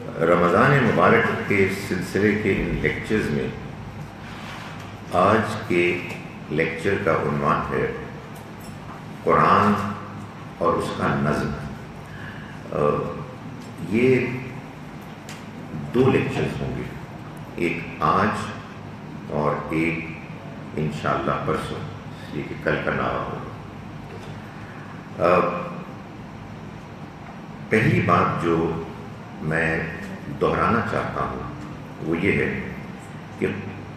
رمضان مبارک کے سلسلے کے ان لیکچرز میں آج کے لیکچر کا عنوان ہے قرآن اور اس کا نظم۔ یہ دو لیکچرز ہوں گے، ایک آج اور ایک انشاءاللہ پرسوں، اس لیے کہ کل کا نعرہ ہوگا۔ پہلی بات جو میں دہرانا چاہتا ہوں وہ یہ ہے کہ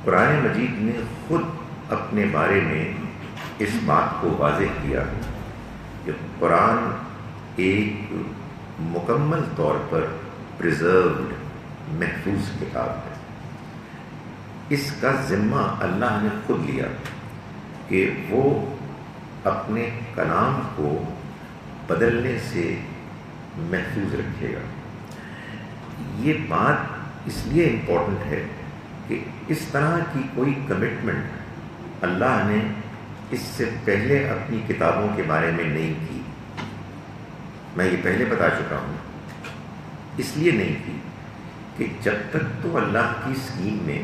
قرآن مجید نے خود اپنے بارے میں اس بات کو واضح کیا کہ قرآن ایک مکمل طور پر پریزروڈ، محفوظ کتاب ہے۔ اس کا ذمہ اللہ نے خود لیا کہ وہ اپنے کلام کو بدلنے سے محفوظ رکھے گا۔ یہ بات اس لیے امپورٹنٹ ہے کہ اس طرح کی کوئی کمٹمنٹ اللہ نے اس سے پہلے اپنی کتابوں کے بارے میں نہیں کی۔ میں یہ پہلے بتا چکا ہوں، اس لیے نہیں کی کہ جب تک تو اللہ کی اسکیم میں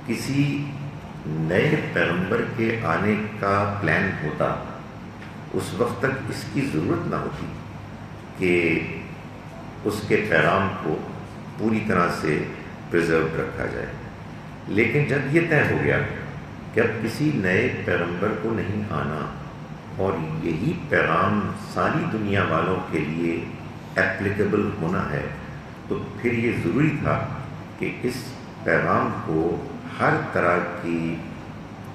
کسی نئے پیغمبر کے آنے کا پلان ہوتا، اس وقت تک اس کی ضرورت نہ ہوتی کہ اس کے پیغام کو پوری طرح سے پریزرو رکھا جائے۔ لیکن جب یہ طے ہو گیا کہ اب کسی نئے پیغمبر کو نہیں آنا اور یہی پیغام ساری دنیا والوں کے لیے ایپلیکیبل ہونا ہے، تو پھر یہ ضروری تھا کہ اس پیغام کو ہر طرح کی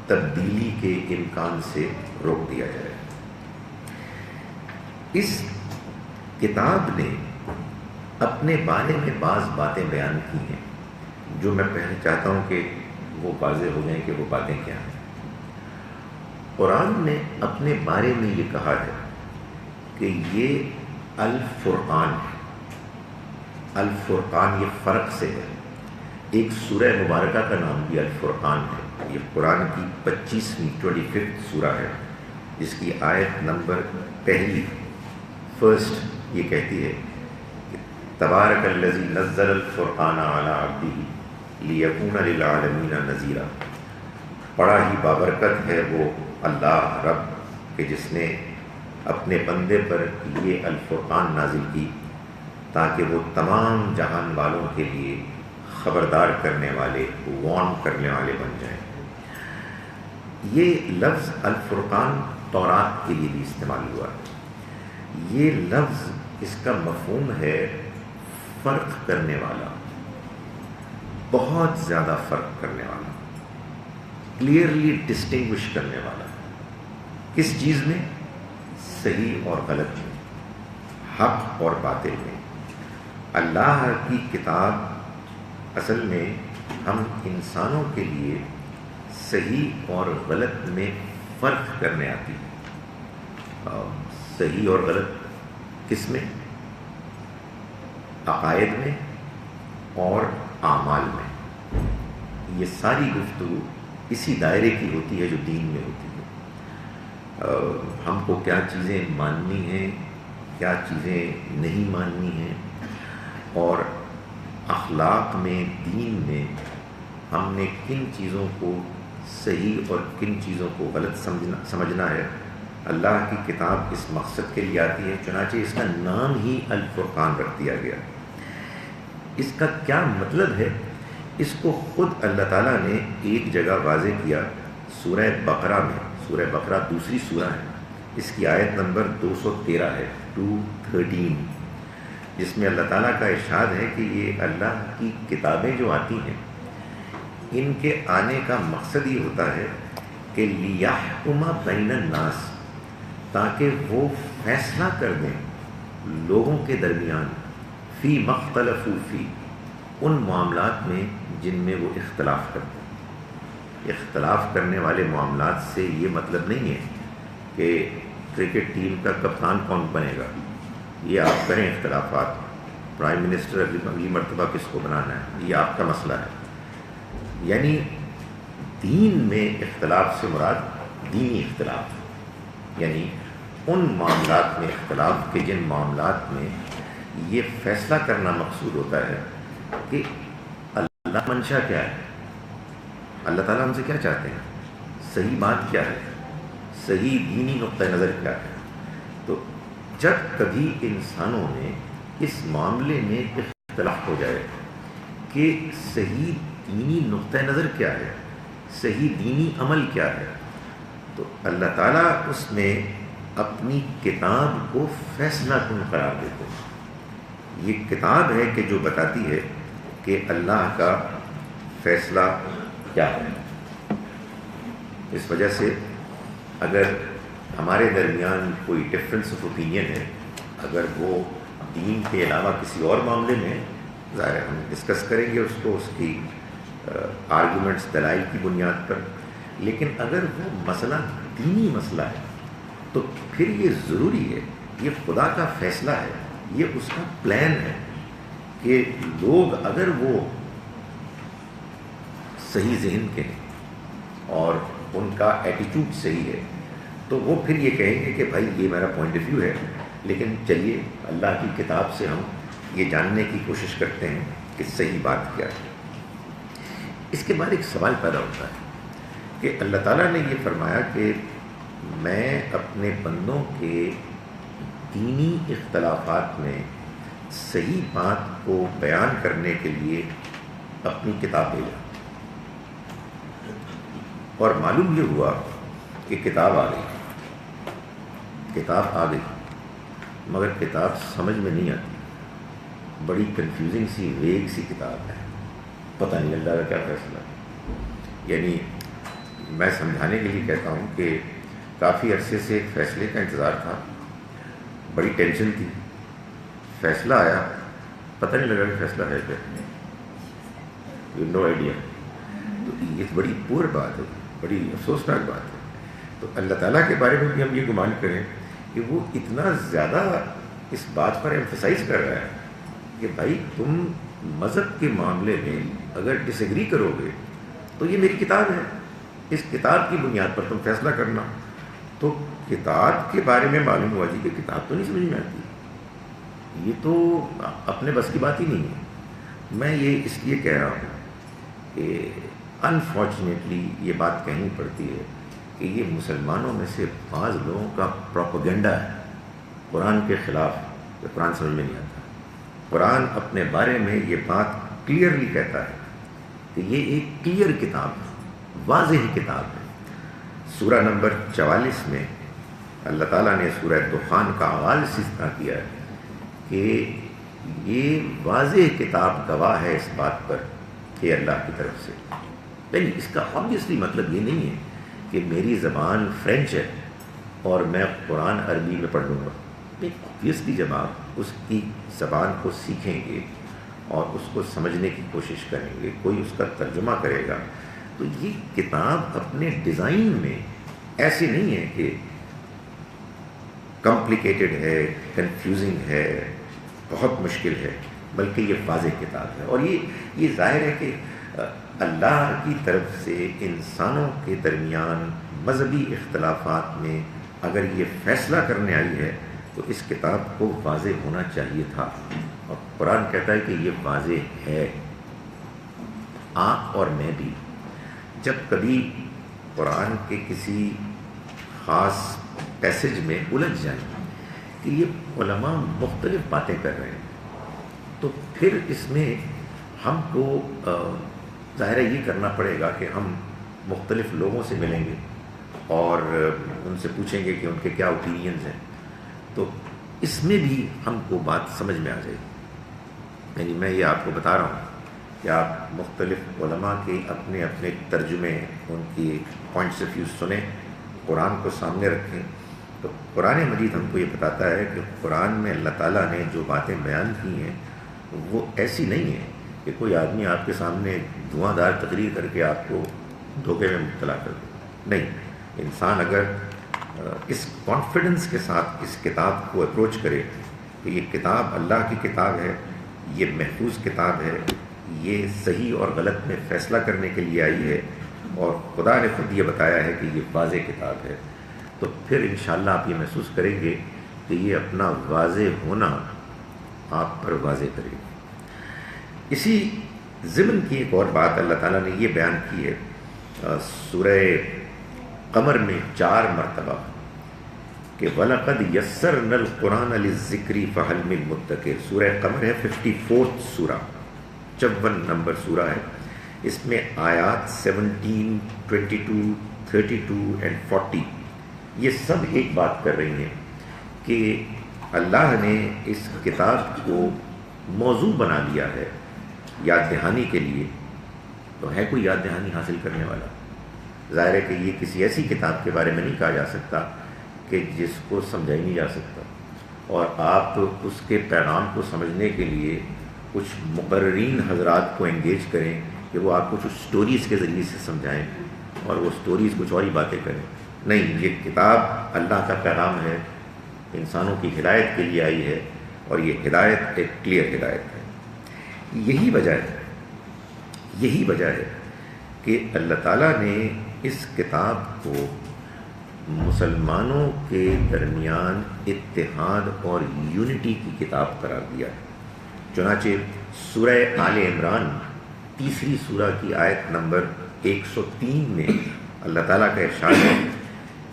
تبدیلی کے امکان سے روک دیا جائے۔ اس کتاب نے اپنے بارے میں بعض باتیں بیان کی ہیں جو میں پہلے چاہتا ہوں کہ وہ واضح ہو جائیں کہ وہ باتیں کیا ہیں۔ قرآن نے اپنے بارے میں یہ کہا ہے کہ یہ الفرقان ہے۔ الفرقان یہ فرق سے ہے۔ ایک سورہ مبارکہ کا نام بھی الفرقان ہے۔ یہ قرآن کی 25ویں سورہ ہے، جس کی آیت نمبر فرسٹ یہ کہتی ہے کہ تبارک الذی نزل الفرقان علی عبدہ لیکون للعالمین نذیرا۔ بڑا ہی بابرکت ہے وہ اللہ رب کہ جس نے اپنے بندے پر یہ الفرقان نازل کی تاکہ وہ تمام جہان والوں کے لیے خبردار کرنے والے، وارن کرنے والے بن جائیں۔ یہ لفظ الفرقان تورات کے لیے بھی استعمال ہوا ہے۔ یہ لفظ، اس کا مفہوم ہے فرق کرنے والا، بہت زیادہ فرق کرنے والا، کلیئرلی ڈسٹنگوش کرنے والا۔ کس چیز میں؟ صحیح اور غلط میں، حق اور باطل میں۔ اللہ کی کتاب اصل میں ہم انسانوں کے لیے صحیح اور غلط میں فرق کرنے آتی ہے۔ صحیح اور غلط کس میں؟ عقائد میں اور اعمال میں۔ یہ ساری گفتگو اسی دائرے کی ہوتی ہے جو دین میں ہوتی ہے۔ ہم کو کیا چیزیں ماننی ہیں، کیا چیزیں نہیں ماننی ہیں، اور اخلاق میں، دین میں ہم نے کن چیزوں کو صحیح اور کن چیزوں کو غلط سمجھنا ہے۔ اللہ کی کتاب اس مقصد کے لیے آتی ہے، چنانچہ اس کا نام ہی الفرقان رکھ دیا گیا۔ اس کا کیا مطلب ہے، اس کو خود اللہ تعالیٰ نے ایک جگہ واضح کیا سورہ بقرہ میں۔ سورہ بقرہ دوسری سورہ ہے، اس کی آیت نمبر 213 ہے، 213، جس میں اللہ تعالیٰ کا ارشاد ہے کہ یہ اللہ کی کتابیں جو آتی ہیں، ان کے آنے کا مقصد یہ ہوتا ہے کہ لیحکم بین الناس، تاکہ وہ فیصلہ کر دیں لوگوں کے درمیان، فی مختلفوا فی، ان معاملات میں جن میں وہ اختلاف کرتے ہیں۔ اختلاف کرنے والے معاملات سے یہ مطلب نہیں ہے کہ کرکٹ ٹیم کا کپتان کون بنے گا، یہ آپ کریں اختلافات، پرائم منسٹر اگلی مرتبہ کس کو بنانا ہے، یہ آپ کا مسئلہ ہے۔ یعنی دین میں اختلاف سے مراد دینی اختلاف، یعنی ان معاملات میں اختلاف کے جن معاملات میں یہ فیصلہ کرنا مقصود ہوتا ہے کہ اللہ منشا کیا ہے، اللہ تعالیٰ ہم سے کیا چاہتے ہیں، صحیح بات کیا ہے، صحیح دینی نقطہ نظر کیا ہے۔ تو جب کبھی انسانوں میں اس معاملے میں اختلاف ہو جائے کہ صحیح دینی نقطہ نظر کیا ہے، صحیح دینی عمل کیا ہے، تو اللہ تعالیٰ اس میں اپنی کتاب کو فیصلہ کن قرار دیتے ہیں۔ یہ کتاب ہے کہ جو بتاتی ہے کہ اللہ کا فیصلہ کیا ہے۔ اس وجہ سے اگر ہمارے درمیان کوئی ڈفرینس آف اوپینین ہے، اگر وہ دین کے علاوہ کسی اور معاملے میں، ظاہر ہے ہم ڈسکس کریں گے اس کو، اس کی آرگومنٹس دلائل کی بنیاد پر، لیکن اگر وہ مسئلہ دینی مسئلہ ہے تو پھر یہ ضروری ہے، یہ خدا کا فیصلہ ہے، یہ اس کا پلان ہے کہ لوگ اگر وہ صحیح ذہن کے ہیں اور ان کا ایٹیٹیوڈ صحیح ہے تو وہ پھر یہ کہیں گے کہ بھائی یہ میرا پوائنٹ آف ویو ہے، لیکن چلیے اللہ کی کتاب سے ہم یہ جاننے کی کوشش کرتے ہیں کہ صحیح بات کیا ہے۔ اس کے بعد ایک سوال پیدا ہوتا ہے کہ اللہ تعالیٰ نے یہ فرمایا کہ میں اپنے بندوں کے دینی اختلافات میں صحیح بات کو بیان کرنے کے لیے اپنی کتاب بھیجا، اور معلوم یہ ہوا کہ کتاب آ گئی، کتاب آ گئی، مگر کتاب سمجھ میں نہیں آتی، بڑی کنفیوزنگ سی ویگ سی کتاب ہے، پتہ نہیں اللہ کا کیا فیصلہ ہے۔ یعنی میں سمجھانے کے لیے کہتا ہوں کہ کافی عرصے سے ایک فیصلے کا انتظار تھا، بڑی ٹینشن تھی، فیصلہ آیا، پتہ نہیں لگا کہ فیصلہ ہے کیا، نو آئیڈیا۔ تو یہ بڑی پور بات ہے، بڑی افسوسناک بات ہے۔ تو اللہ تعالیٰ کے بارے میں بھی ہم یہ گمان کریں کہ وہ اتنا زیادہ اس بات پر ایمفسائز کر رہا ہے کہ بھائی تم مذہب کے معاملے میں اگر ڈس ایگری کرو گے تو یہ میری کتاب ہے، اس کتاب کی بنیاد پر تم فیصلہ کرنا۔ تو کتاب کے بارے میں معلوم ہوا جی کہ کتاب تو نہیں سمجھ میں آتی، یہ تو اپنے بس کی بات ہی نہیں ہے۔ میں یہ اس لیے کہہ رہا ہوں کہ انفارچونیٹلی یہ بات کہنی پڑتی ہے کہ یہ مسلمانوں میں سے بعض لوگوں کا پروپیگنڈا ہے قرآن کے خلاف، کہ قرآن سمجھ میں نہیں آتا۔ قرآن اپنے بارے میں یہ بات کلیئرلی کہتا ہے کہ یہ ایک کلیئر کتاب ہے، واضح کتاب ہے۔ سورہ نمبر 44 میں اللہ تعالیٰ نے سورہ دخان کا آغاز اس طرح کیا ہے کہ یہ واضح کتاب گواہ ہے اس بات پر کہ اللہ کی طرف سے۔ نہیں، اس کا obviously مطلب یہ نہیں ہے کہ میری زبان فرینچ ہے اور میں قرآن عربی میں پڑھ لوں گا۔ obviously جب آپ اس کی زبان کو سیکھیں گے اور اس کو سمجھنے کی کوشش کریں گے، کوئی اس کا ترجمہ کرے گا، تو یہ کتاب اپنے ڈیزائن میں ایسی نہیں ہے کہ کمپلیکیٹڈ ہے، کنفیوزنگ ہے، بہت مشکل ہے، بلکہ یہ واضح کتاب ہے۔ اور یہ ظاہر ہے کہ اللہ کی طرف سے انسانوں کے درمیان مذہبی اختلافات میں اگر یہ فیصلہ کرنے آئی ہے تو اس کتاب کو واضح ہونا چاہیے تھا، اور قرآن کہتا ہے کہ یہ واضح ہے۔ آپ اور میں بھی جب کبھی قرآن کے کسی خاص پیسج میں الجھ جائیں کہ یہ علماء مختلف باتیں کر رہے ہیں، تو پھر اس میں ہم کو ظاہر ہے یہ کرنا پڑے گا کہ ہم مختلف لوگوں سے ملیں گے اور ان سے پوچھیں گے کہ ان کے کیا اوپینینز ہیں، تو اس میں بھی ہم کو بات سمجھ میں آ جائے گی۔ یعنی میں یہ آپ کو بتا رہا ہوں کہ آپ مختلف علماء کے اپنے اپنے ترجمے، ان کی پوائنٹس آف ویو سنیں، قرآن کو سامنے رکھیں، تو قرآن مجید ہم کو یہ بتاتا ہے کہ قرآن میں اللہ تعالیٰ نے جو باتیں بیان کی ہیں وہ ایسی نہیں ہیں کہ کوئی آدمی آپ کے سامنے دھواں دار تقریر کر کے آپ کو دھوکے میں مبتلا کر دے۔ نہیں، انسان اگر اس کانفیڈنس کے ساتھ اس کتاب کو اپروچ کرے کہ یہ کتاب اللہ کی کتاب ہے، یہ محفوظ کتاب ہے، یہ صحیح اور غلط میں فیصلہ کرنے کے لیے آئی ہے، اور خدا نے خود یہ بتایا ہے کہ یہ واضح کتاب ہے، تو پھر انشاءاللہ آپ یہ محسوس کریں گے کہ یہ اپنا واضح ہونا آپ پر واضح کرے گی۔ اسی ضمن کی ایک اور بات اللہ تعالیٰ نے یہ بیان کی ہے سورہ قمر میں 4 مرتبہ کہ وَلَقَدْ يَسَّرْنَا الْقُرْآنَ لِلذِّكْرِ فَهَلْ مِن مُدَّكِرٍ۔ سورہ قمر ہے 54 سورہ، 54 نمبر سورہ ہے۔ اس میں آیات 17، 22، 32 and 40 یہ سب ایک بات کر رہی ہیں کہ اللہ نے اس کتاب کو موضوع بنا لیا ہے یاد دہانی کے لیے۔ تو ہے کوئی یاد دہانی حاصل کرنے والا؟ ظاہر ہے کہ یہ کسی ایسی کتاب کے بارے میں نہیں کہا جا سکتا کہ جس کو سمجھا ہی نہیں جا سکتا، اور آپ اس کے پیغام کو سمجھنے کے لیے کچھ مقررین حضرات کو انگیج کریں کہ وہ آپ کو کچھ سٹوریز کے ذریعے سے سمجھائیں، اور وہ سٹوریز کچھ اور ہی باتیں کریں۔ نہیں، یہ کتاب اللہ کا پیغام ہے، انسانوں کی ہدایت کے لیے آئی ہے، اور یہ ہدایت ایک کلیئر ہدایت ہے۔ یہی وجہ ہے کہ اللہ تعالیٰ نے اس کتاب کو مسلمانوں کے درمیان اتحاد اور یونٹی کی کتاب قرار دیا ہے۔ چنانچہ سورہ آل عمران 3 سورہ کی آیت نمبر 103 میں اللہ تعالیٰ کا ارشاد ہے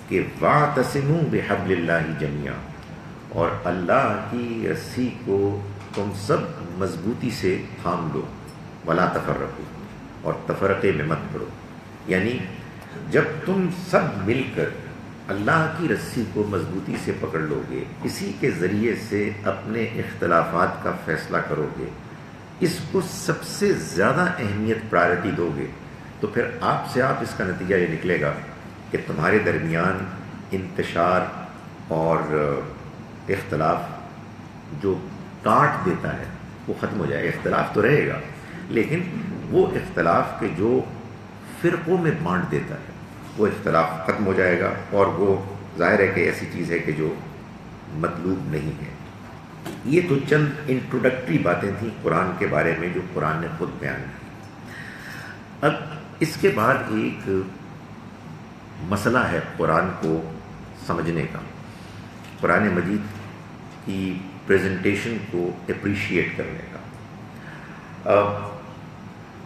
کہ وَاعْتَصِمُوا بِحَبْلِ اللَّهِ جَمِيعًا، اور اللہ کی رسی کو تم سب مضبوطی سے تھام لو، وَلَا تَفَرَّقُوا، اور تفرقے میں مت پڑو۔ یعنی جب تم سب مل کر اللہ کی رسی کو مضبوطی سے پکڑ لو گے، اسی کے ذریعے سے اپنے اختلافات کا فیصلہ کرو گے، اس کو سب سے زیادہ اہمیت پرائرٹی دو گے، تو پھر آپ اس کا نتیجہ یہ نکلے گا کہ تمہارے درمیان انتشار اور اختلاف جو کاٹ دیتا ہے وہ ختم ہو جائے گا۔ اختلاف تو رہے گا، لیکن وہ اختلاف کے جو فرقوں میں بانٹ دیتا ہے وہ اختلاف ختم ہو جائے گا، اور وہ ظاہر ہے کہ ایسی چیز ہے کہ جو مطلوب نہیں ہے۔ یہ تو چند انٹروڈکٹری باتیں تھیں قرآن کے بارے میں جو قرآن نے خود بیان کی۔ اب اس کے بعد ایک مسئلہ ہے قرآن کو سمجھنے کا، قرآن مجید کی پریزنٹیشن کو اپریشیٹ کرنے کا۔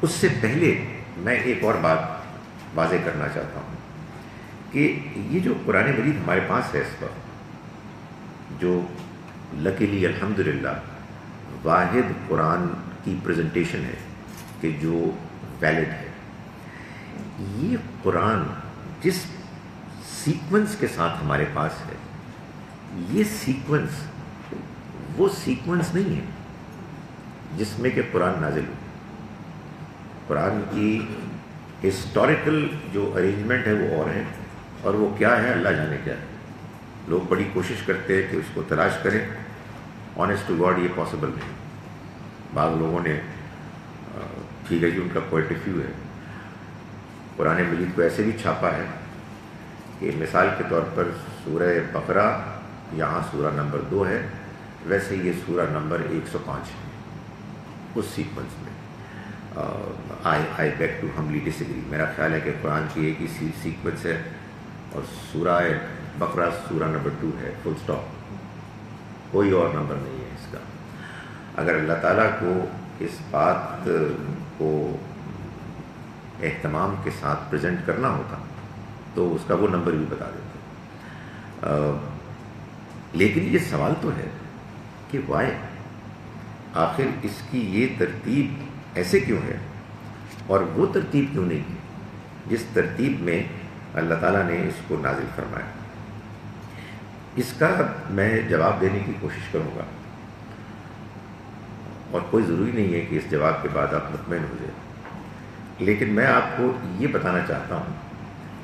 اس سے پہلے میں ایک اور بات واضح کرنا چاہتا ہوں کہ یہ جو قرآن مجید ہمارے پاس ہے اس وقت، جو لکیلی الحمدللہ واحد قرآن کی پریزنٹیشن ہے کہ جو ویلڈ ہے، یہ قرآن جس سیکوینس کے ساتھ ہمارے پاس ہے، یہ سیکوینس وہ سیکوینس نہیں ہے جس میں کہ قرآن نازل ہو۔ قرآن کی ہسٹوریکل جو ارینجمنٹ ہے وہ اور ہے، اور وہ کیا ہے اللہ جانے کیا ہے۔ لوگ بڑی کوشش کرتے ہیں کہ اس کو تلاش کریں، آنیسٹ ٹو گاڈ یہ پاسبل نہیں۔ بعض لوگوں نے ٹھیک ہے جی ان کا پوائنٹ آف ویو ہے، قرآن مجید کو ایسے بھی چھاپا ہے کہ مثال کے طور پر سورہ بقرہ یہاں سورہ نمبر 2 ہے، ویسے یہ سورہ نمبر 105 ہے اس سیکوینس میں۔ آئی بیگ ٹو ہملی ڈس ایگری۔ میرا خیال ہے کہ قرآن کی ایک ہی سیکوینس ہے، اور سورہ بقرہ سورہ نمبر 2 ہے، فل سٹاپ، کوئی اور نمبر نہیں ہے اس کا۔ اگر اللہ تعالیٰ کو اس بات کو اہتمام کے ساتھ پریزنٹ کرنا ہوتا تو اس کا وہ نمبر بھی بتا دیتے۔ لیکن یہ سوال تو ہے کہ وائی، آخر اس کی یہ ترتیب ایسے کیوں ہے، اور وہ ترتیب کیوں نہیں کی جس ترتیب میں اللہ تعالیٰ نے اس کو نازل فرمایا؟ اس کا میں جواب دینے کی کوشش کروں گا، اور کوئی ضروری نہیں ہے کہ اس جواب کے بعد آپ مطمئن ہو جائیں، لیکن میں آپ کو یہ بتانا چاہتا ہوں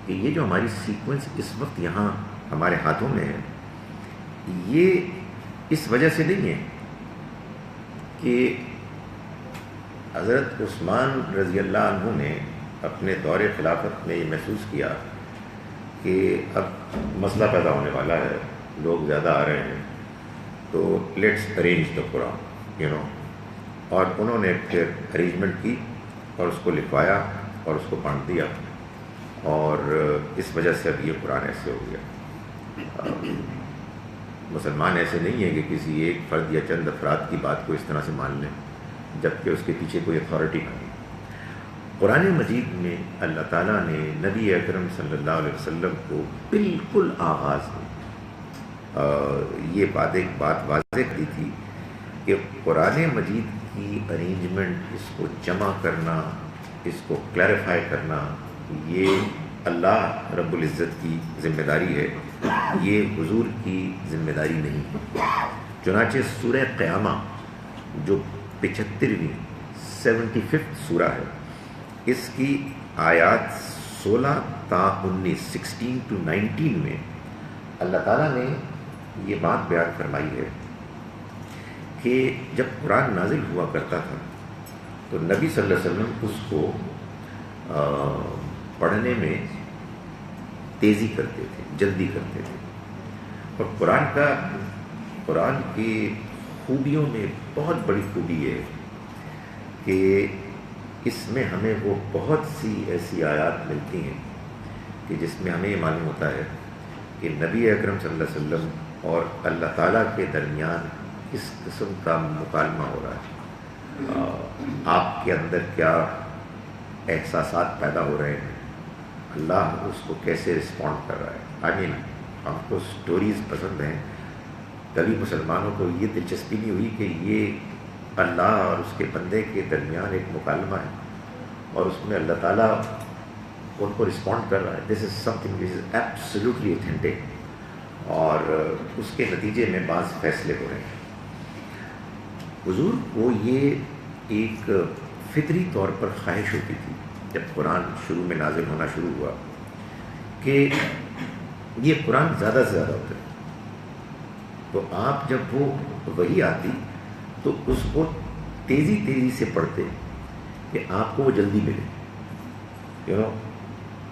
کہ یہ جو ہماری سیکوینس اس وقت یہاں ہمارے ہاتھوں میں ہے، یہ اس وجہ سے نہیں ہے کہ حضرت عثمان رضی اللہ عنہ نے اپنے دور خلافت میں یہ محسوس کیا کہ اب مسئلہ پیدا ہونے والا ہے، لوگ زیادہ آ رہے ہیں، تو لیٹس ارینج دا قرآن اور انہوں نے پھر ارینجمنٹ کی اور اس کو لکھوایا اور اس کو بانٹ دیا، اور اس وجہ سے اب یہ قرآن ایسے ہو گیا۔ مسلمان ایسے نہیں ہیں کہ کسی ایک فرد یا چند افراد کی بات کو اس طرح سے مان لیں جبکہ اس کے پیچھے کوئی اتھارٹی نہ ہو۔ قرآن مجید میں اللہ تعالیٰ نے نبی اکرم صلی اللہ علیہ وسلم کو بالکل آغاز میں یہ بات واضح کی تھی کہ قرآن مجید کی ارینجمنٹ، اس کو جمع کرنا، اس کو کلیریفائی کرنا، یہ اللہ رب العزت کی ذمہ داری ہے، یہ حضور کی ذمہ داری نہیں ہے۔ چنانچہ سورہ قیامہ جو 75ویں 75 سورہ ہے، اس کی آیات 16 تا 19 16 to 19 میں اللہ تعالیٰ نے یہ بات بیان فرمائی ہے کہ جب قرآن نازل ہوا کرتا تھا تو نبی صلی اللہ علیہ وسلم اس کو پڑھنے میں تیزی کرتے تھے، جلدی کرتے تھے، اور قرآن کی خوبیوں میں بہت بڑی خوبی ہے کہ اس میں ہمیں وہ بہت سی ایسی آیات ملتی ہیں کہ جس میں ہمیں یہ معلوم ہوتا ہے کہ نبی اکرم صلی اللہ علیہ وسلم اور اللہ تعالیٰ کے درمیان کس قسم کا مکالمہ ہو رہا ہے، آپ کے اندر کیا احساسات پیدا ہو رہے ہیں، اللہ اس کو کیسے رسپونڈ کر رہا ہے۔ ہم کو سٹوریز پسند ہیں، کبھی مسلمانوں کو یہ دلچسپی نہیں ہوئی کہ یہ اللہ اور اس کے بندے کے درمیان ایک مکالمہ ہے اور اس میں اللہ تعالیٰ ان کو رسپونڈ کر رہا ہے۔ This is something which is absolutely authentic, اور اس کے نتیجے میں بعض فیصلے ہو رہے ہیں۔ حضور کو یہ ایک فطری طور پر خواہش ہوتی تھی جب قرآن شروع میں نازل ہونا شروع ہوا کہ یہ قرآن زیادہ سے زیادہ ہوتا ہے، تو آپ جب وہ وحی آتی تو اس کو تیزی سے پڑھتے کہ آپ کو وہ جلدی ملے،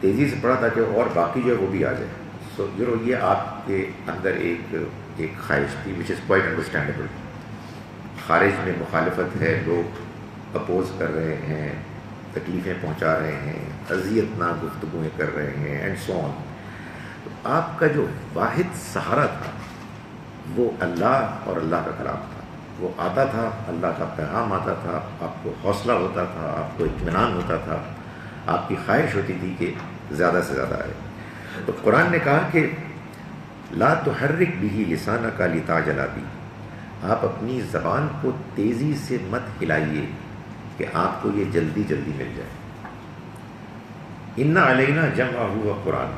تیزی سے پڑھا تاکہ اور باقی جو ہے وہ بھی آ جائے۔ سو یہ آپ کے اندر ایک خواہش تھی وچ از کوائٹ انڈرسٹینڈیبل۔ خارج میں مخالفت ہے، لوگ اپوز کر رہے ہیں، تکلیفیں پہنچا رہے ہیں، اذیت ناک گفتگویں کر رہے ہیں اینڈ سو آن۔ تو آپ کا جو واحد سہارا تھا وہ اللہ اور اللہ کا کلام تھا۔ وہ آتا تھا، اللہ کا پیغام آتا تھا، آپ کو حوصلہ ہوتا تھا، آپ کو اطمینان ہوتا تھا، آپ کی خواہش ہوتی تھی کہ زیادہ سے زیادہ آئے۔ تو قرآن نے کہا کہ لا تحرک به لسانک لتعجل بہ، آپ اپنی زبان کو تیزی سے مت ہلائیے کہ آپ کو یہ جلدی مل جائے۔ ان علینا جمعہ وقرآن،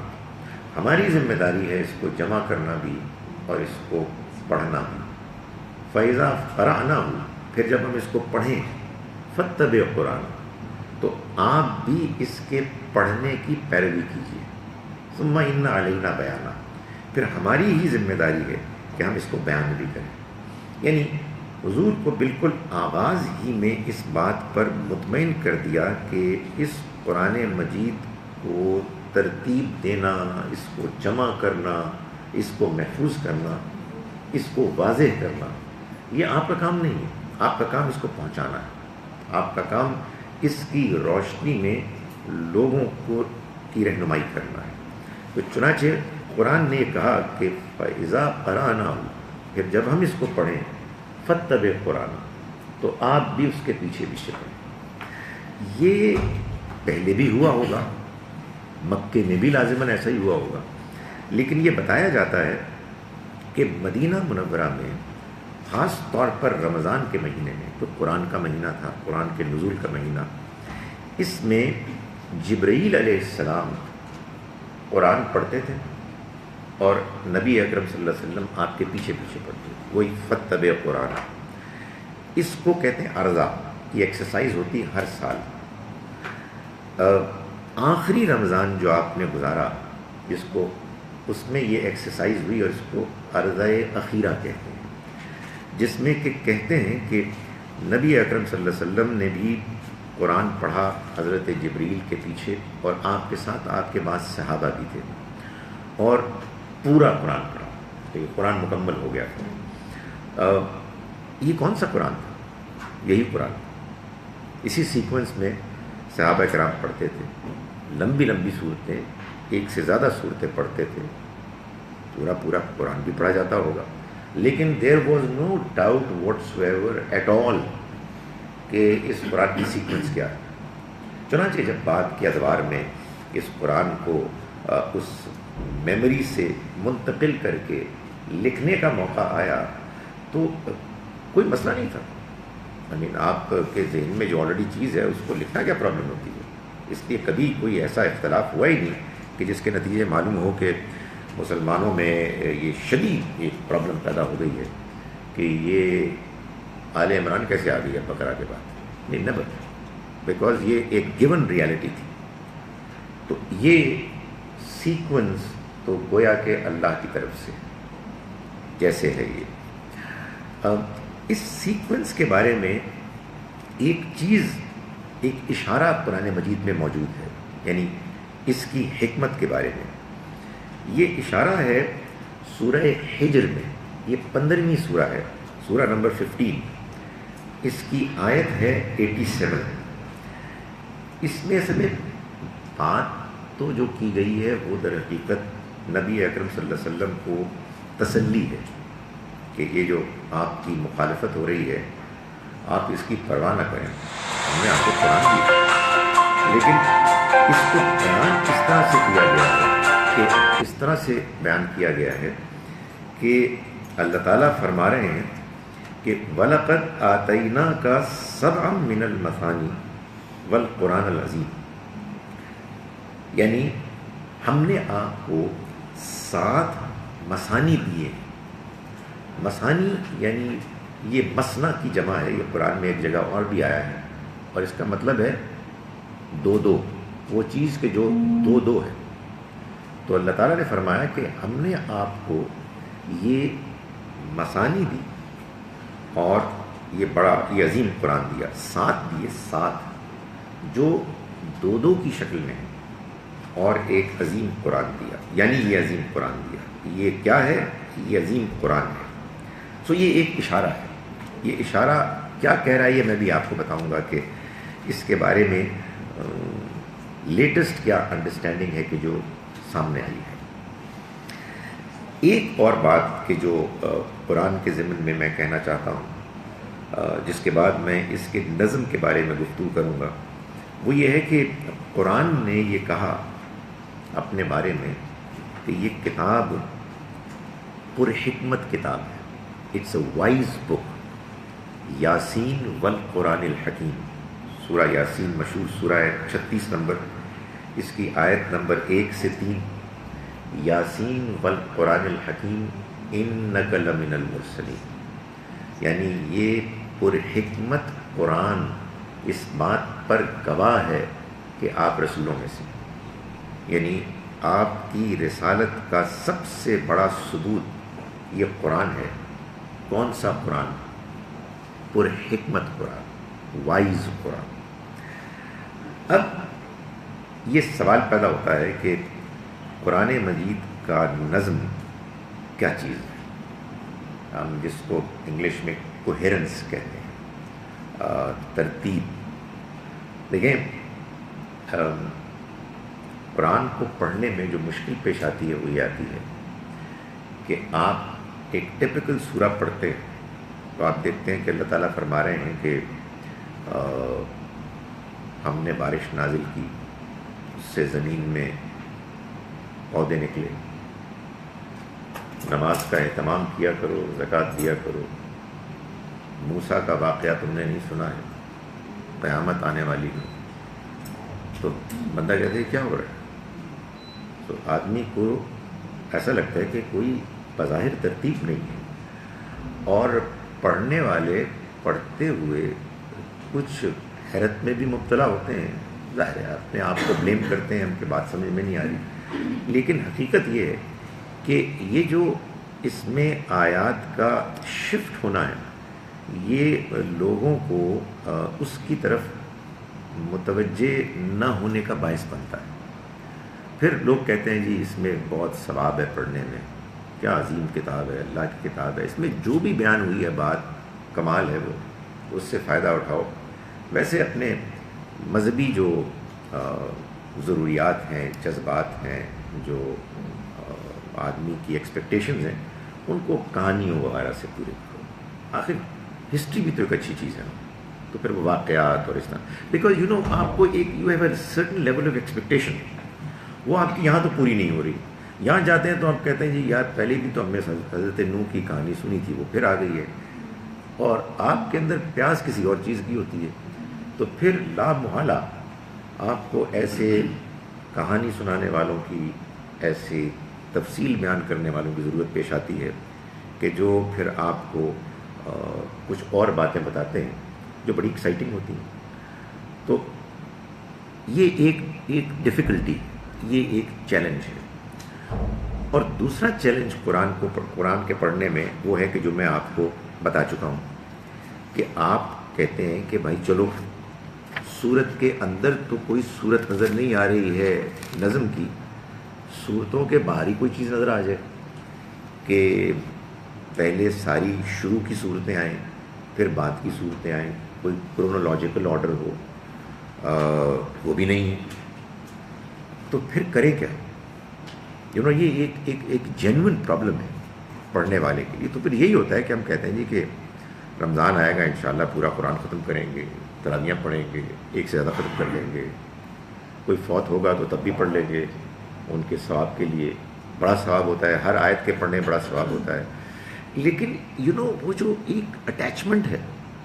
ہماری ذمہ داری ہے اس کو جمع کرنا بھی اور اس کو پڑھنا بھی۔ فَإِذَا قَرَأْنَاهُ، پھر جب ہم اس کو پڑھیں، فَاتَّبِعْ قرآن، تو آپ بھی اس کے پڑھنے کی پیروی کیجیے۔ ثُمَّ إِنَّ عَلَيْنَا بَيَانًا، پھر ہماری ہی ذمہ داری ہے کہ ہم اس کو بیان بھی کریں۔ یعنی حضور کو بالکل آغاز ہی میں اس بات پر مطمئن کر دیا کہ اس قرآن مجید کو ترتیب دینا، اس کو جمع کرنا، اس کو محفوظ کرنا، اس کو واضح کرنا، یہ آپ کا کام نہیں ہے۔ آپ کا کام اس کو پہنچانا ہے، آپ کا کام اس کی روشنی میں لوگوں کی رہنمائی کرنا ہے۔ تو چنانچہ قرآن نے کہا کہ فَإِذَا قَرَأْنَاهُ، پھر جب ہم اس کو پڑھیں، فَاتَّبِعْ قرآن، تو آپ بھی اس کے پیچھے پڑھیں۔ یہ پہلے بھی ہوا ہوگا، مکے میں بھی لازماً ایسا ہی ہوا ہوگا، لیکن یہ بتایا جاتا ہے کہ مدینہ منورہ میں خاص طور پر رمضان کے مہینے میں، تو قرآن کا مہینہ تھا، قرآن کے نزول کا مہینہ، اس میں جبرائیل علیہ السلام قرآن پڑھتے تھے اور نبی اکرم صلی اللہ علیہ وسلم آپ کے پیچھے پڑھتے تھے۔ وہی فَاتَّبِعْ قرآن، اس کو کہتے ہیں عرضہ۔ یہ ایکسرسائز ہوتی ہے ہر سال۔ آخری رمضان جو آپ نے گزارا، جس کو اس میں یہ ایکسرسائز ہوئی اور اس کو عرضہ اخیرہ کہتے ہیں، جس میں کہ کہتے ہیں کہ نبی اکرم صلی اللہ علیہ وسلم نے بھی قرآن پڑھا حضرت جبریل کے پیچھے، اور آپ کے ساتھ آپ کے بعد صحابہ بھی تھے، اور پورا قرآن پڑھا، تو یہ قرآن مکمل ہو گیا تھا۔ یہ کون سا قرآن تھا؟ یہی قرآن، اسی سیکوینس میں صحابہ کرام پڑھتے تھے، لمبی صورتیں، ایک سے زیادہ صورتیں پڑھتے تھے، پورا قرآن بھی پڑھا جاتا ہوگا، لیکن there was no doubt whatsoever at all کہ اس قرآن کی سیکوینس کیا ہے. چنانچہ جب بعد کے ادوار میں اس قرآن کو اس میموری سے منتقل کر کے لکھنے کا موقع آیا تو کوئی مسئلہ نہیں تھا. آپ کے ذہن میں جو آلریڈی چیز ہے اس کو لکھنا کیا پرابلم ہوتی ہے. اس لیے کبھی کوئی ایسا اختلاف ہوا ہی نہیں کہ جس کے نتیجے معلوم ہو کہ مسلمانوں میں یہ شدید ایک پرابلم پیدا ہو گئی ہے کہ یہ آل عمران کیسے آ گئی ہے بقرہ کے بعد. نہیں، نیور، بیکاز یہ ایک گیون ریالٹی تھی. تو یہ سیکوینس تو گویا کہ اللہ کی طرف سے جیسے ہے. یہ اس سیکوینس کے بارے میں ایک چیز، ایک اشارہ قرآن مجید میں موجود ہے، یعنی اس کی حکمت کے بارے میں. یہ اشارہ ہے سورہ حجر میں. یہ 15ویں سورہ ہے، سورہ نمبر 15. اس کی آیت ہے 87. اس میں اصل میں بات تو جو کی گئی ہے وہ در حقیقت نبی اکرم صلی اللہ علیہ وسلم کو تسلی ہے کہ یہ جو آپ کی مخالفت ہو رہی ہے آپ اس کی پرواہ نہ کریں، ہم نے آپ کو قرآن دیا. لیکن اس کو بیان کس طرح سے کیا گیا ہے کہ اس طرح سے بیان کیا گیا ہے کہ اللہ تعالیٰ فرما رہے ہیں کہ وَلَقَدْ آتَيْنَاكَ سَبْعًا مِّنَ الْمَثَانِي وَالْقُرْآنَ الْعَظِيمِ. یعنی ہم نے آپ کو 7 مثانی دیے. مثانی یعنی یہ مثنا کی جمع ہے. یہ قرآن میں ایک جگہ اور بھی آیا ہے اور اس کا مطلب ہے دو دو، وہ چیز کہ جو دو دو ہے. تو اللہ تعالیٰ نے فرمایا کہ ہم نے آپ کو یہ مثانی دی اور یہ بڑا، یہ عظیم قرآن دیا. 7 دیے، 7 جو دو دو کی شکل میں ہیں، اور ایک عظیم قرآن دیا. یعنی یہ عظیم قرآن دیا. یہ کیا ہے؟ یہ عظیم قرآن ہے. سو یہ ایک اشارہ ہے. یہ اشارہ کیا کہہ رہا ہے یہ میں بھی آپ کو بتاؤں گا کہ اس کے بارے میں لیٹسٹ کیا انڈرسٹینڈنگ ہے کہ جو سامنے آئی ہے. ایک اور بات کہ جو قرآن کے ضمن میں میں کہنا چاہتا ہوں، جس کے بعد میں اس کے نظم کے بارے میں گفتگو کروں گا، وہ یہ ہے کہ قرآن نے یہ کہا اپنے بارے میں کہ یہ کتاب پر حکمت کتاب ہے. اٹس اے وائز بک. یاسین والقرآن الحکیم. سورہ یاسین مشہور سورہ ہے، 36 نمبر. اس کی آیت نمبر 1 سے 3. یاسین والقرآن الحکیم انک لمن المرسلین. یعنی یہ پر حکمت قرآن اس بات پر گواہ ہے کہ آپ رسولوں میں سے، یعنی آپ کی رسالت کا سب سے بڑا ثبوت یہ قرآن ہے. کون سا قرآن؟ پر حکمت قرآن، وائز قرآن. اب یہ سوال پیدا ہوتا ہے کہ قرآن مجید کا نظم کیا چیز ہے؟ ہم جس کو انگلش میں کوہیرنس کہتے ہیں، ترتیب. دیکھیں، قرآن کو پڑھنے میں جو مشکل پیش آتی ہے وہ یہ آتی ہے کہ آپ ایک ٹپیکل سورہ پڑھتے ہیں تو آپ دیکھتے ہیں کہ اللہ تعالیٰ فرما رہے ہیں کہ ہم نے بارش نازل کی، اس سے زمین میں پودے نکلے، نماز کا اہتمام کیا کرو، زکوٰۃ دیا کرو. موسیٰ کا واقعہ تم نے نہیں سنا ہے، قیامت آنے والی ہے. تو بندہ کہتے ہیں کیا ہو رہا ہے؟ تو آدمی کو ایسا لگتا ہے کہ کوئی بظاہر ترتیب نہیں ہے، اور پڑھنے والے پڑھتے ہوئے کچھ حیرت میں بھی مبتلا ہوتے ہیں. ظاہر ہے اپنے آپ کو بلیم کرتے ہیں ہم کہ بات سمجھ میں نہیں آ رہی. لیکن حقیقت یہ ہے کہ یہ جو اس میں آیات کا شفٹ ہونا ہے یہ لوگوں کو اس کی طرف متوجہ نہ ہونے کا باعث بنتا ہے. پھر لوگ کہتے ہیں جی اس میں بہت ثواب ہے پڑھنے میں، کیا عظیم کتاب ہے، اللہ کی کتاب ہے، اس میں جو بھی بیان ہوئی ہے بات کمال ہے، وہ اس سے فائدہ اٹھاؤ. ویسے اپنے مذہبی جو ضروریات ہیں، جذبات ہیں، جو آدمی کی ایکسپیکٹیشنز ہیں، ان کو کہانیوں وغیرہ سے پورے کرو. آخر ہسٹری بھی تو ایک اچھی چیز ہے نا. تو پھر وہ واقعات اور اس طرح, بیکاز یو نو آپ کو ایک you have a certain level of expectation, وہ آپ کی یہاں تو پوری نہیں ہو رہی. یہاں جاتے ہیں تو آپ کہتے ہیں جی یار پہلے بھی تو ہم نے حضرت نوح کی کہانی سنی تھی, وہ پھر آ گئی ہے, اور آپ کے اندر پیاس کسی اور چیز کی ہوتی ہے. تو پھر لا محالہ آپ کو ایسے کہانی سنانے والوں کی, ایسے تفصیل بیان کرنے والوں کی ضرورت پیش آتی ہے کہ جو پھر آپ کو کچھ اور باتیں بتاتے ہیں جو بڑی ایکسائٹنگ ہوتی ہیں. تو یہ ایک ڈیفیکلٹی, یہ ایک چیلنج ہے. اور دوسرا چیلنج قرآن کے پڑھنے میں وہ ہے کہ جو میں آپ کو بتا چکا ہوں کہ آپ کہتے ہیں کہ بھائی چلو سورت کے اندر تو کوئی صورت نظر نہیں آ رہی ہے نظم کی, صورتوں کے باہر ہی کوئی چیز نظر آ جائے کہ پہلے ساری شروع کی صورتیں آئیں پھر بعد کی صورتیں آئیں, کوئی کرونولوجیکل آرڈر ہو, وہ بھی نہیں ہے. تو پھر کرے کیا؟ یو نو یہ ایک جینوئن پرابلم ہے پڑھنے والے کے لیے. تو پھر یہی ہوتا ہے کہ ہم کہتے ہیں جی کہ رمضان آئے گا انشاءاللہ پورا قرآن ختم کریں گے, تراویحیاں پڑھیں گے, ایک سے زیادہ ختم کر لیں گے, کوئی فوت ہوگا تو تب بھی پڑھ لیں گے, ان کے ثواب کے لیے بڑا ثواب ہوتا ہے, ہر آیت کے پڑھنے بڑا ثواب ہوتا ہے. لیکن یو نو وہ جو ایک اٹیچمنٹ ہے,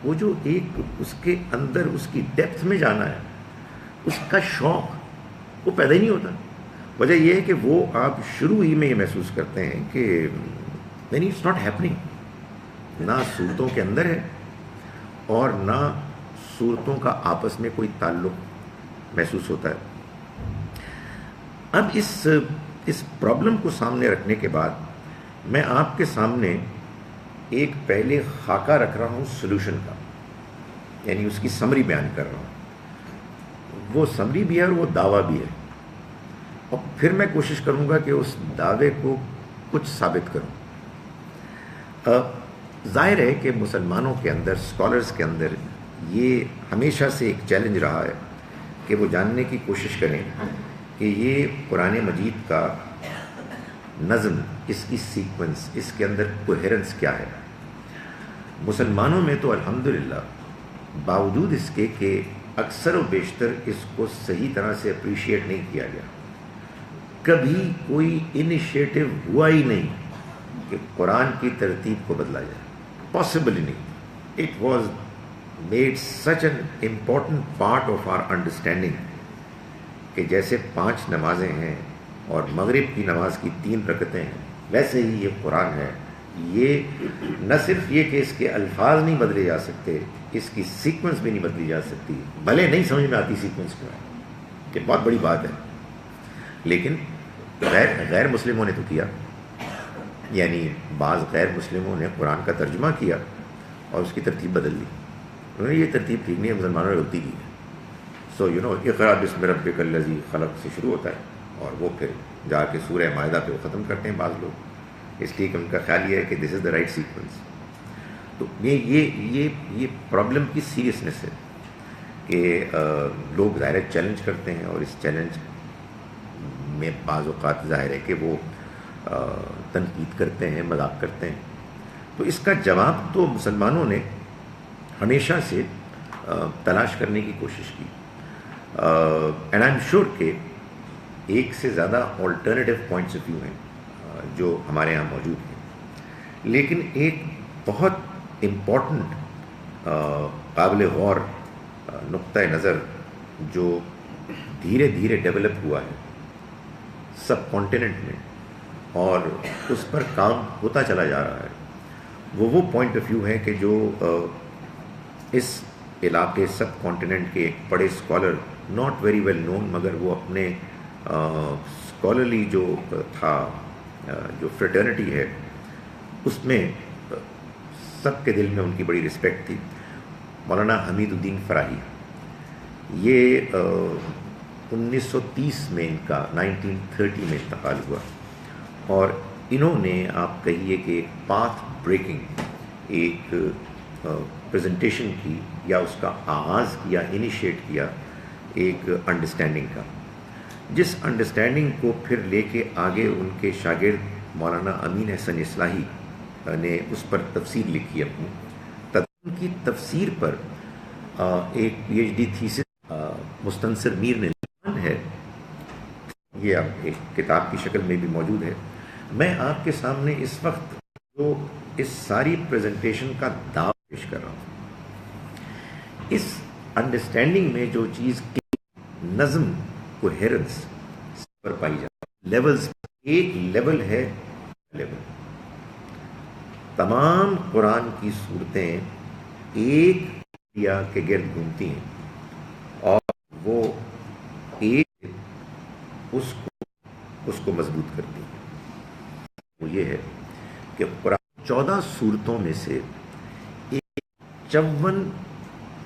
وہ جو ایک اس کے اندر اس کی ڈیپتھ میں جانا ہے, اس کا شوق وہ پیدا ہی نہیں ہوتا. وجہ یہ ہے کہ وہ آپ شروع ہی میں یہ محسوس کرتے ہیں کہ یعنی اٹس ناٹ ہیپننگ, نہ صورتوں کے اندر ہے اور نہ صورتوں کا آپس میں کوئی تعلق محسوس ہوتا ہے. اب اس پرابلم کو سامنے رکھنے کے بعد میں آپ کے سامنے ایک پہلے خاکہ رکھ رہا ہوں سلوشن کا, یعنی اس کی سمری بیان کر رہا ہوں. وہ سمری بھی ہے اور وہ دعویٰ بھی ہے, اور پھر میں کوشش کروں گا کہ اس دعوے کو کچھ ثابت کروں. ظاہر ہے کہ مسلمانوں کے اندر, اسکالرس کے اندر یہ ہمیشہ سے ایک چیلنج رہا ہے کہ وہ جاننے کی کوشش کریں کہ یہ قرآن مجید کا نظم, اس کی سیکوینس, اس کے اندر کوہیرنس کیا ہے. مسلمانوں میں تو الحمدللہ باوجود اس کے کہ اکثر و بیشتر اس کو صحیح طرح سے اپریشیٹ نہیں کیا گیا, کبھی کوئی انیشیٹو ہوا ہی نہیں کہ قرآن کی ترتیب کو بدلا جائے, پاسبل ہی نہیں. It was made such an important part of our understanding کہ جیسے 5 نمازیں ہیں اور مغرب کی نماز کی 3 رکعتیں ہیں, ویسے ہی یہ قرآن ہے. یہ نہ صرف یہ کہ اس کے الفاظ نہیں بدلے جا سکتے, اس کی سیکوینس بھی نہیں بدلی جا سکتی, بھلے نہیں سمجھ میں آتی سیکوینس کیا ہے, یہ بہت بڑی بات ہے. لیکن غیر مسلموں نے تو کیا, یعنی بعض غیر مسلموں نے قرآن کا ترجمہ کیا اور اس کی ترتیب بدل دی. انہوں نے یہ ترتیب ٹھیک نہیں ہے, مسلمانوں نے غلطی کی ہے. سو یو نو اقرا بسم ربک الذی خلق سے شروع ہوتا ہے اور وہ پھر جا کے سورہ مائدہ پہ وہ ختم کرتے ہیں بعض لوگ, اس لیے کہ ان کا خیال یہ ہے کہ دس از دا رائٹ سیکوینس. تو یہ پرابلم کی سیریسنیس ہے کہ لوگ ظاہر چیلنج کرتے ہیں, اور اس چیلنج میں بعض اوقات ظاہر ہے کہ وہ تنقید کرتے ہیں, مذاق کرتے ہیں. تو اس کا جواب تو مسلمانوں نے ہمیشہ سے تلاش کرنے کی کوشش کی, اینڈ آئی ایم شیور کہ ایک سے زیادہ آلٹرنیٹیو پوائنٹس آف ویو ہیں جو ہمارے یہاں موجود ہیں. لیکن ایک بہت امپورٹنٹ قابل غور نقطۂ نظر جو دھیرے دھیرے ڈیولپ ہوا ہے سب کانٹیننٹ میں اور اس پر کام ہوتا چلا جا رہا ہے, وہ پوائنٹ آف ویو ہے کہ جو اس علاقے سب کانٹیننٹ کے ایک بڑے scholar, not very well known, مگر وہ اپنے اسکالرلی جو تھا, جو فریٹرنٹی ہے اس میں سب کے دل میں ان کی بڑی رسپیکٹ تھی, مولانا حمید الدین فراہی. یہ 1930 میں ان کا 1930 میں انتقال ہوا, اور انہوں نے آپ کہیے کہ ایک پاتھ بریکنگ ایک پریزنٹیشن کی, یا اس کا آغاز کیا, انیشیٹ کیا ایک انڈرسٹینڈنگ کا, جس انڈرسٹینڈنگ کو پھر لے کے آگے ان کے شاگرد مولانا امین احسن اصلاحی نے اس پر تفسیر لکھی اپنی. ان کی تفسیر پر ایک P H D thesis Mustansar Mir نے ہے. یہ اب ایک کتاب کی شکل میں بھی موجود ہے. میں آپ کے سامنے اس وقت جو اس ساری پریزنٹیشن کا دعویٰ پیش کر رہا ہوں، اس انڈرسٹینڈنگ میں جو چیز کی نظم کوہیرنس پر پائی جاتی ہے، لیولز. ایک لیول ہے لیول، تمام قرآن کی صورتیں ایک یا کے گرد گھومتی ہیں اور وہ ایک اس کو مضبوط کرتی ہیں. وہ یہ ہے کہ قرآن 14 صورتوں میں سے 54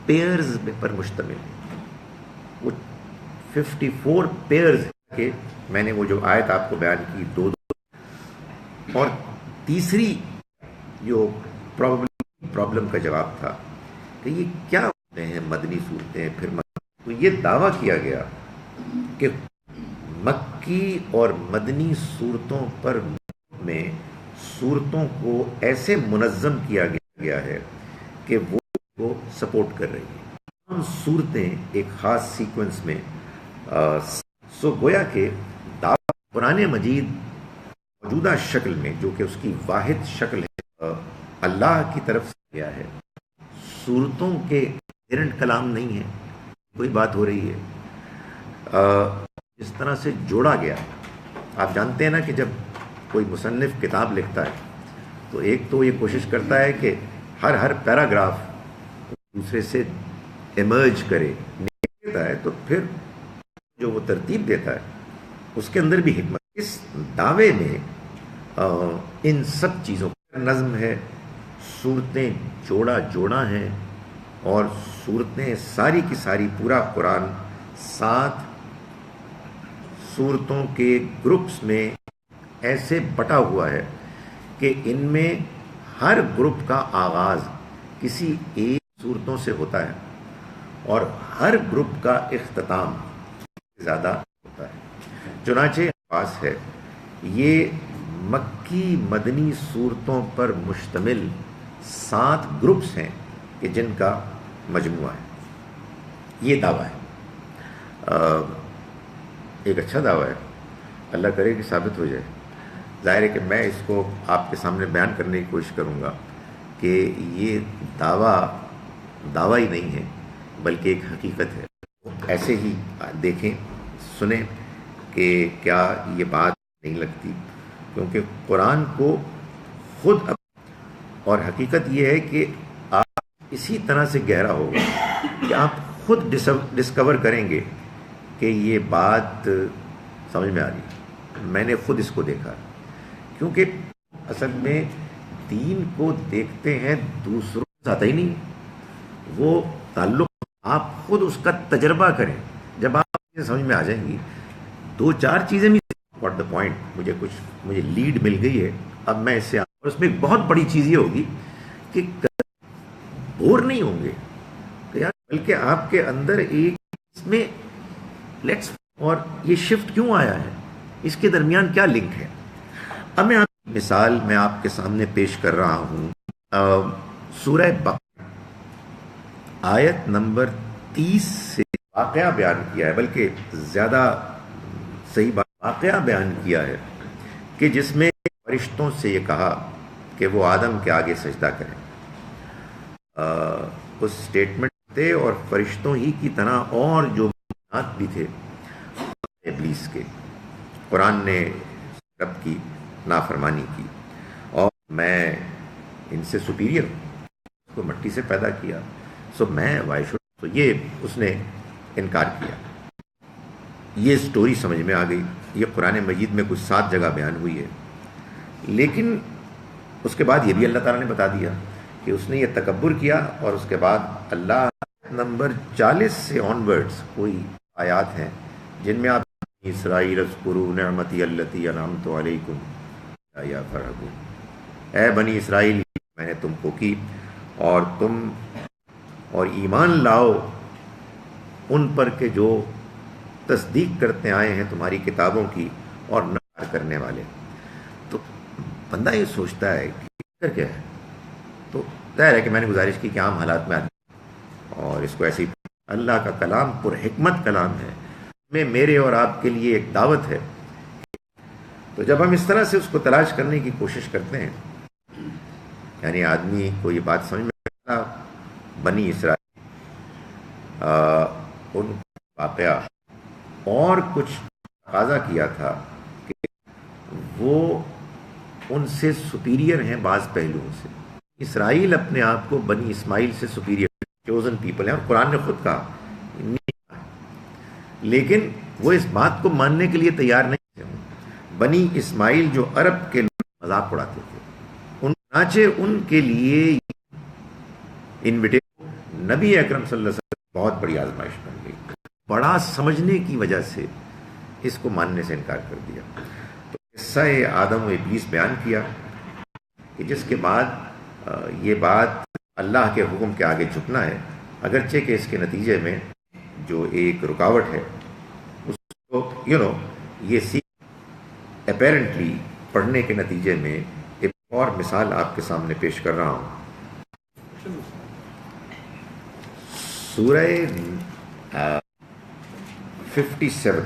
پیئرز پر مشتمل ہے. وہ 54 پیئرز کے میں نے وہ جو آیت آپ کو بیان کی دو اور تیسری جو پرابلم کا جواب تھا کہ یہ کیا ہوتے ہیں مدنی صورتیں. پھر تو یہ دعویٰ کیا گیا کہ مکی اور مدنی صورتوں پر میں صورتوں کو ایسے منظم کیا گیا ہے کہ وہ کو سپورٹ کر رہی ہیں. تمام صورتیں ایک خاص سیکوینس میں سو گویا کہ قرآن مجید موجودہ شکل میں جو کہ اس کی واحد شکل ہے اللہ کی طرف سے گیا ہے. صورتوں کے ایرنٹ کلام نہیں ہے. کوئی بات ہو رہی ہے اس طرح سے جوڑا گیا. آپ جانتے ہیں نا کہ جب کوئی مصنف کتاب لکھتا ہے تو ایک تو یہ کوشش کرتا ہے کہ ہر پیراگراف دوسرے سے ایمرج کرے دیتا ہے، تو پھر جو وہ ترتیب دیتا ہے اس کے اندر بھی حکمت. اس دعوے میں ان سب چیزوں کا نظم ہے، صورتیں جوڑا ہیں اور صورتیں ساری کی ساری پورا قرآن 7 صورتوں کے گروپس میں ایسے بٹا ہوا ہے کہ ان میں ہر گروپ کا آغاز کسی ایک صورتوں سے ہوتا ہے اور ہر گروپ کا اختتام زیادہ ہوتا ہے. چنانچہ پاس ہے یہ مکی مدنی صورتوں پر مشتمل 7 گروپس ہیں کہ جن کا مجموعہ ہے. یہ دعویٰ ہے، ایک اچھا دعویٰ ہے. اللہ کرے کہ ثابت ہو جائے. ظاہر ہے کہ میں اس کو آپ کے سامنے بیان کرنے کی کوشش کروں گا کہ یہ دعویٰ ہی نہیں ہے بلکہ ایک حقیقت ہے. ایسے ہی دیکھیں سنیں کہ کیا یہ بات نہیں لگتی، کیونکہ قرآن کو خود اور حقیقت یہ ہے کہ آپ اسی طرح سے گہرا ہوگا کہ آپ خود ڈسکور کریں گے کہ یہ بات سمجھ میں آ رہی ہے. میں نے خود اس کو دیکھا، کیونکہ اصل میں دین کو دیکھتے ہیں دوسروں سے آتا ہی نہیں. وہ تعلق آپ خود اس کا تجربہ کریں. جب آپ سمجھ میں آ جائیں گی 2-4 چیزیں بھی واٹ دا پوائنٹ. مجھے لیڈ مل گئی ہے، اب میں اس سے اور اس میں ایک بہت بڑی چیز یہ ہوگی کہ بور نہیں ہوں گے یار، بلکہ آپ کے اندر ایک اس میں لیٹس اور یہ شفٹ کیوں آیا ہے، اس کے درمیان کیا لنک ہے. اب میں مثال میں آپ کے سامنے پیش کر رہا ہوں سورہ بقرہ آیت نمبر 30 سے واقعہ بیان کیا ہے، بلکہ زیادہ صحیح واقعہ بیان کیا ہے کہ جس میں فرشتوں سے یہ کہا کہ وہ آدم کے آگے سجدہ کریں. اس سٹیٹمنٹ تھے اور فرشتوں ہی کی طرح اور جو موجودات بھی تھے ابلیس کے. قرآن نے رب کی نافرمانی کی اور میں ان سے سپیریئر ہوں، اس کو مٹی سے پیدا کیا، سو میں وائشو. تو یہ اس نے انکار کیا. یہ سٹوری سمجھ میں آ گئی. یہ قرآن مجید میں کچھ 7 جگہ بیان ہوئی ہے، لیکن اس کے بعد یہ بھی اللہ تعالیٰ نے بتا دیا کہ اس نے یہ تکبر کیا. اور اس کے بعد اللہ نمبر 40 سے آنورڈز کوئی آیات ہیں جن میں آپ اسرائیل اذکروا نعمتی التی انعمت علیکم یا فرحون، اے بنی اسرائیل میں نے تم کو کی اور تم اور ایمان لاؤ ان پر کہ جو تصدیق کرتے آئے ہیں تمہاری کتابوں کی اور نکار کرنے والے. تو بندہ یہ سوچتا ہے کہ کیا ہے؟ تو ظاہر ہے کہ میں نے گزارش کی کہ عام حالات میں اور اس کو ایسے ہی اللہ کا کلام پر حکمت کلام ہے، میں میرے اور آپ کے لیے ایک دعوت ہے. تو جب ہم اس طرح سے اس کو تلاش کرنے کی کوشش کرتے ہیں، یعنی آدمی کو یہ بات سمجھ میں آتا، بنی اسرائیل ان واقعہ اور کچھ تقاضا کیا تھا کہ وہ ان سے سپیریئر ہیں بعض پہلوؤں سے. اسرائیل اپنے آپ کو بنی اسماعیل سے سپیریئر چوزن پیپل ہیں، اور قرآن نے خود کہا، لیکن وہ اس بات کو ماننے کے لیے تیار نہیں تھے. بنی اسماعیل جو عرب کے لوگ مذاق اڑاتے تھے، چنانچہ ان کے لیے انویٹیشن نبی اکرم صلی اللہ علیہ وسلم بہت بڑی آزمائش بن گئی. بڑا سمجھنے کی وجہ سے اس کو ماننے سے انکار کر دیا. تو قصہ آدم و ابلیس بیان کیا کہ جس کے بعد یہ بات اللہ کے حکم کے آگے جھکنا ہے، اگرچہ کہ اس کے نتیجے میں جو ایک رکاوٹ ہے اس کو یہ سیکھ اپیرنٹلی پڑھنے کے نتیجے میں ایک اور مثال آپ کے سامنے پیش کر رہا ہوں. سورہ 57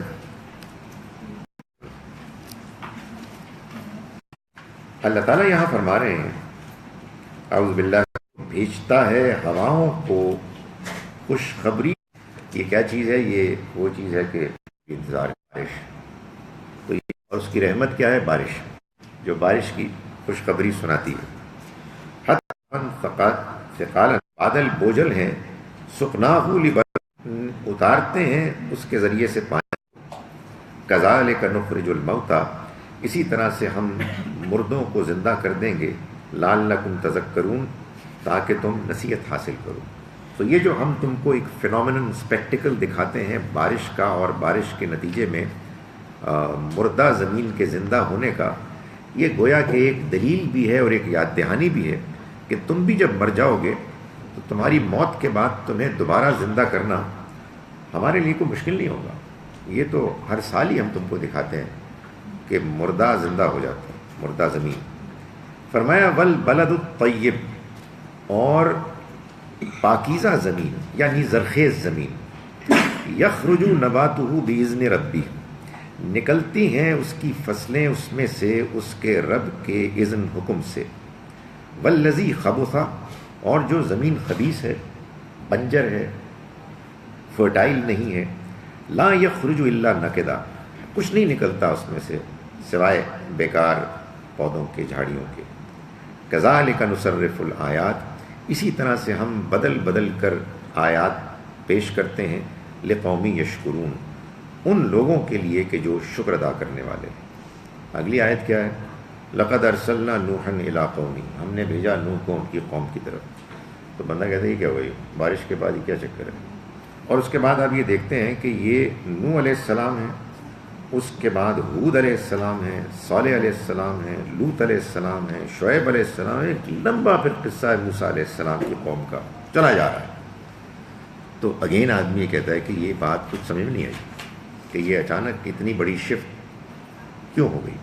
اللہ تعالیٰ یہاں فرما رہے ہیں، اعوذ باللہ، بھیجتا ہے ہواؤں کو خوشخبری. یہ کیا چیز ہے؟ یہ وہ چیز ہے کہ انتظار بارش. تو اور اس کی رحمت کیا ہے؟ بارش، جو بارش کی خوشخبری سناتی ہے. بادل بوجھل ہیں، سقناہ اتارتے ہیں اس کے ذریعے سے پانی. کذالک نخرج الموتیٰ، اسی طرح سے ہم مردوں کو زندہ کر دیں گے. لعلکم تذکرون، تاکہ تم نصیحت حاصل کرو. تو یہ جو ہم تم کو ایک فینومینل اسپیکٹیکل دکھاتے ہیں بارش کا، اور بارش کے نتیجے میں مردہ زمین کے زندہ ہونے کا، یہ گویا کہ ایک دلیل بھی ہے اور ایک یاد دہانی بھی ہے کہ تم بھی جب مر جاؤ گے تو تمہاری موت کے بعد تمہیں دوبارہ زندہ کرنا ہمارے لیے کوئی مشکل نہیں ہوگا. یہ تو ہر سال ہی ہم تم کو دکھاتے ہیں کہ مردہ زندہ ہو جاتا ہے، مردہ زمین. فرمایا والبلد الطیب، اور پاکیزہ زمین یعنی زرخیز زمین. یخرج نباتہ باذن ربی، نکلتی ہیں اس کی فصلیں اس میں سے اس کے رب کے اذن حکم سے. والذی خبث، اور جو زمین خبیث ہے، بنجر ہے، فرٹائل نہیں ہے، لا یخرج الا نکدا، کچھ نہیں نکلتا اس میں سے سوائے بیکار پودوں کے، جھاڑیوں کے. کذالک نصرف الآیات، اسی طرح سے ہم بدل بدل کر آیات پیش کرتے ہیں. لقومی یشکرون، ان لوگوں کے لیے کہ جو شکر ادا کرنے والے ہیں. اگلی آیت کیا ہے؟ لقد ارسلنا نوحا الی قومی، ہم نے بھیجا نوح کو ان کی قوم کی طرف. تو بندہ کہتا ہے یہ کیا ہوئی، بارش کے بعد یہ کیا چکر ہے؟ اور اس کے بعد آپ یہ دیکھتے ہیں کہ یہ نوح علیہ السلام ہے، اس کے بعد ہود علیہ السلام ہے، صالح علیہ السلام ہے، لوط علیہ السلام ہے، شعیب علیہ السلام ہے. ایک لمبا پھر قصہ ہے موسیٰ علیہ السلام کی قوم کا چلا جا رہا ہے. تو اگین آدمی یہ کہتا ہے کہ یہ بات کچھ سمجھ میں نہیں آئی کہ یہ اچانک اتنی بڑی شفٹ کیوں ہو گئی.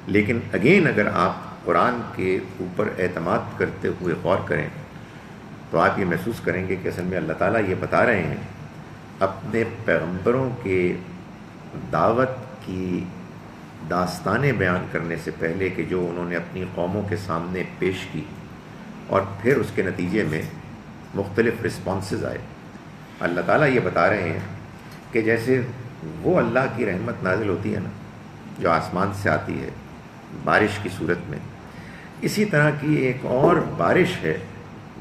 لیکن اگین اگر آپ قرآن کے اوپر اعتماد کرتے ہوئے غور کریں تو آپ یہ محسوس کریں گے کہ اصل میں اللہ تعالیٰ یہ بتا رہے ہیں اپنے پیغمبروں کے دعوت کی داستانیں بیان کرنے سے پہلے کہ جو انہوں نے اپنی قوموں کے سامنے پیش کی، اور پھر اس کے نتیجے میں مختلف رسپانسز آئے. اللہ تعالیٰ یہ بتا رہے ہیں کہ جیسے وہ اللہ کی رحمت نازل ہوتی ہے نا، جو آسمان سے آتی ہے بارش کی صورت میں، اسی طرح کی ایک اور بارش ہے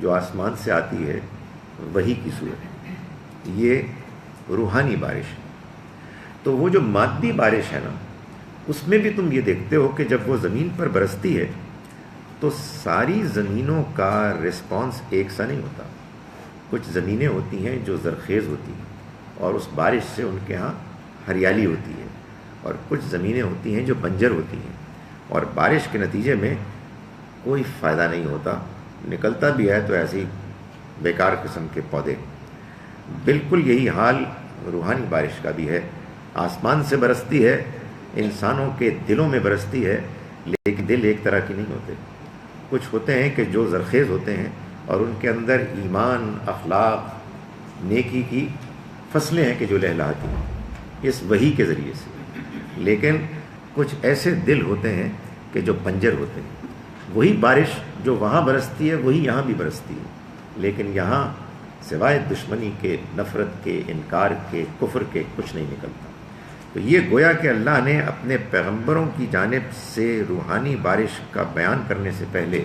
جو آسمان سے آتی ہے وحی کی صورت میں. یہ روحانی بارش ہے. تو وہ جو مادی بارش ہے نا، اس میں بھی تم یہ دیکھتے ہو کہ جب وہ زمین پر برستی ہے تو ساری زمینوں کا رسپانس ایک سا نہیں ہوتا. کچھ زمینیں ہوتی ہیں جو زرخیز ہوتی ہیں اور اس بارش سے ان کے ہاں ہریالی ہوتی ہے، اور کچھ زمینیں ہوتی ہیں جو بنجر ہوتی ہیں اور بارش کے نتیجے میں کوئی فائدہ نہیں ہوتا، نکلتا بھی ہے تو ایسی بیکار قسم کے پودے. بالکل یہی حال روحانی بارش کا بھی ہے. آسمان سے برستی ہے، انسانوں کے دلوں میں برستی ہے، لیکن دل ایک طرح کی نہیں ہوتے. کچھ ہوتے ہیں کہ جو زرخیز ہوتے ہیں اور ان کے اندر ایمان، اخلاق، نیکی کی فصلیں ہیں کہ جو لہلاتی ہیں اس وحی کے ذریعے سے، لیکن کچھ ایسے دل ہوتے ہیں کہ جو بنجر ہوتے ہیں. وہی بارش جو وہاں برستی ہے وہی یہاں بھی برستی ہے، لیکن یہاں سوائے دشمنی کے، نفرت کے، انکار کے، کفر کے کچھ نہیں نکلتا. تو یہ گویا کہ اللہ نے اپنے پیغمبروں کی جانب سے روحانی بارش کا بیان کرنے سے پہلے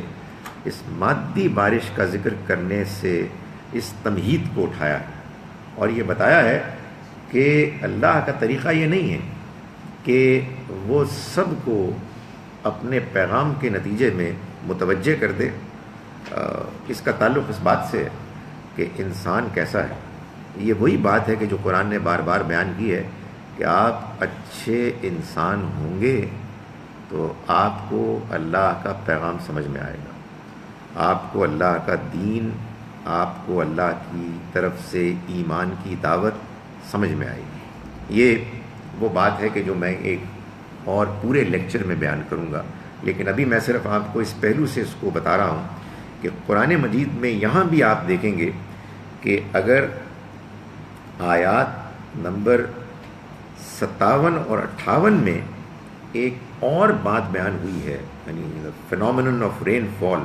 اس مادی بارش کا ذکر کرنے سے اس تمہید کو اٹھایا ہے اور یہ بتایا ہے کہ اللہ کا طریقہ یہ نہیں ہے کہ وہ سب کو اپنے پیغام کے نتیجے میں متوجہ کر دے. اس کا تعلق اس بات سے ہے کہ انسان کیسا ہے. یہ وہی بات ہے کہ جو قرآن نے بار بار بیان کی ہے کہ آپ اچھے انسان ہوں گے تو آپ کو اللہ کا پیغام سمجھ میں آئے گا، آپ کو اللہ کا دین، آپ کو اللہ کی طرف سے ایمان کی دعوت سمجھ میں آئے گی. یہ وہ بات ہے کہ جو میں ایک اور پورے لیکچر میں بیان کروں گا، لیکن ابھی میں صرف آپ کو اس پہلو سے اس کو بتا رہا ہوں کہ قرآن مجید میں یہاں بھی آپ دیکھیں گے کہ اگر آیات نمبر 57 اور 58 میں ایک اور بات بیان ہوئی ہے، یعنی فینومینن آف رین فال،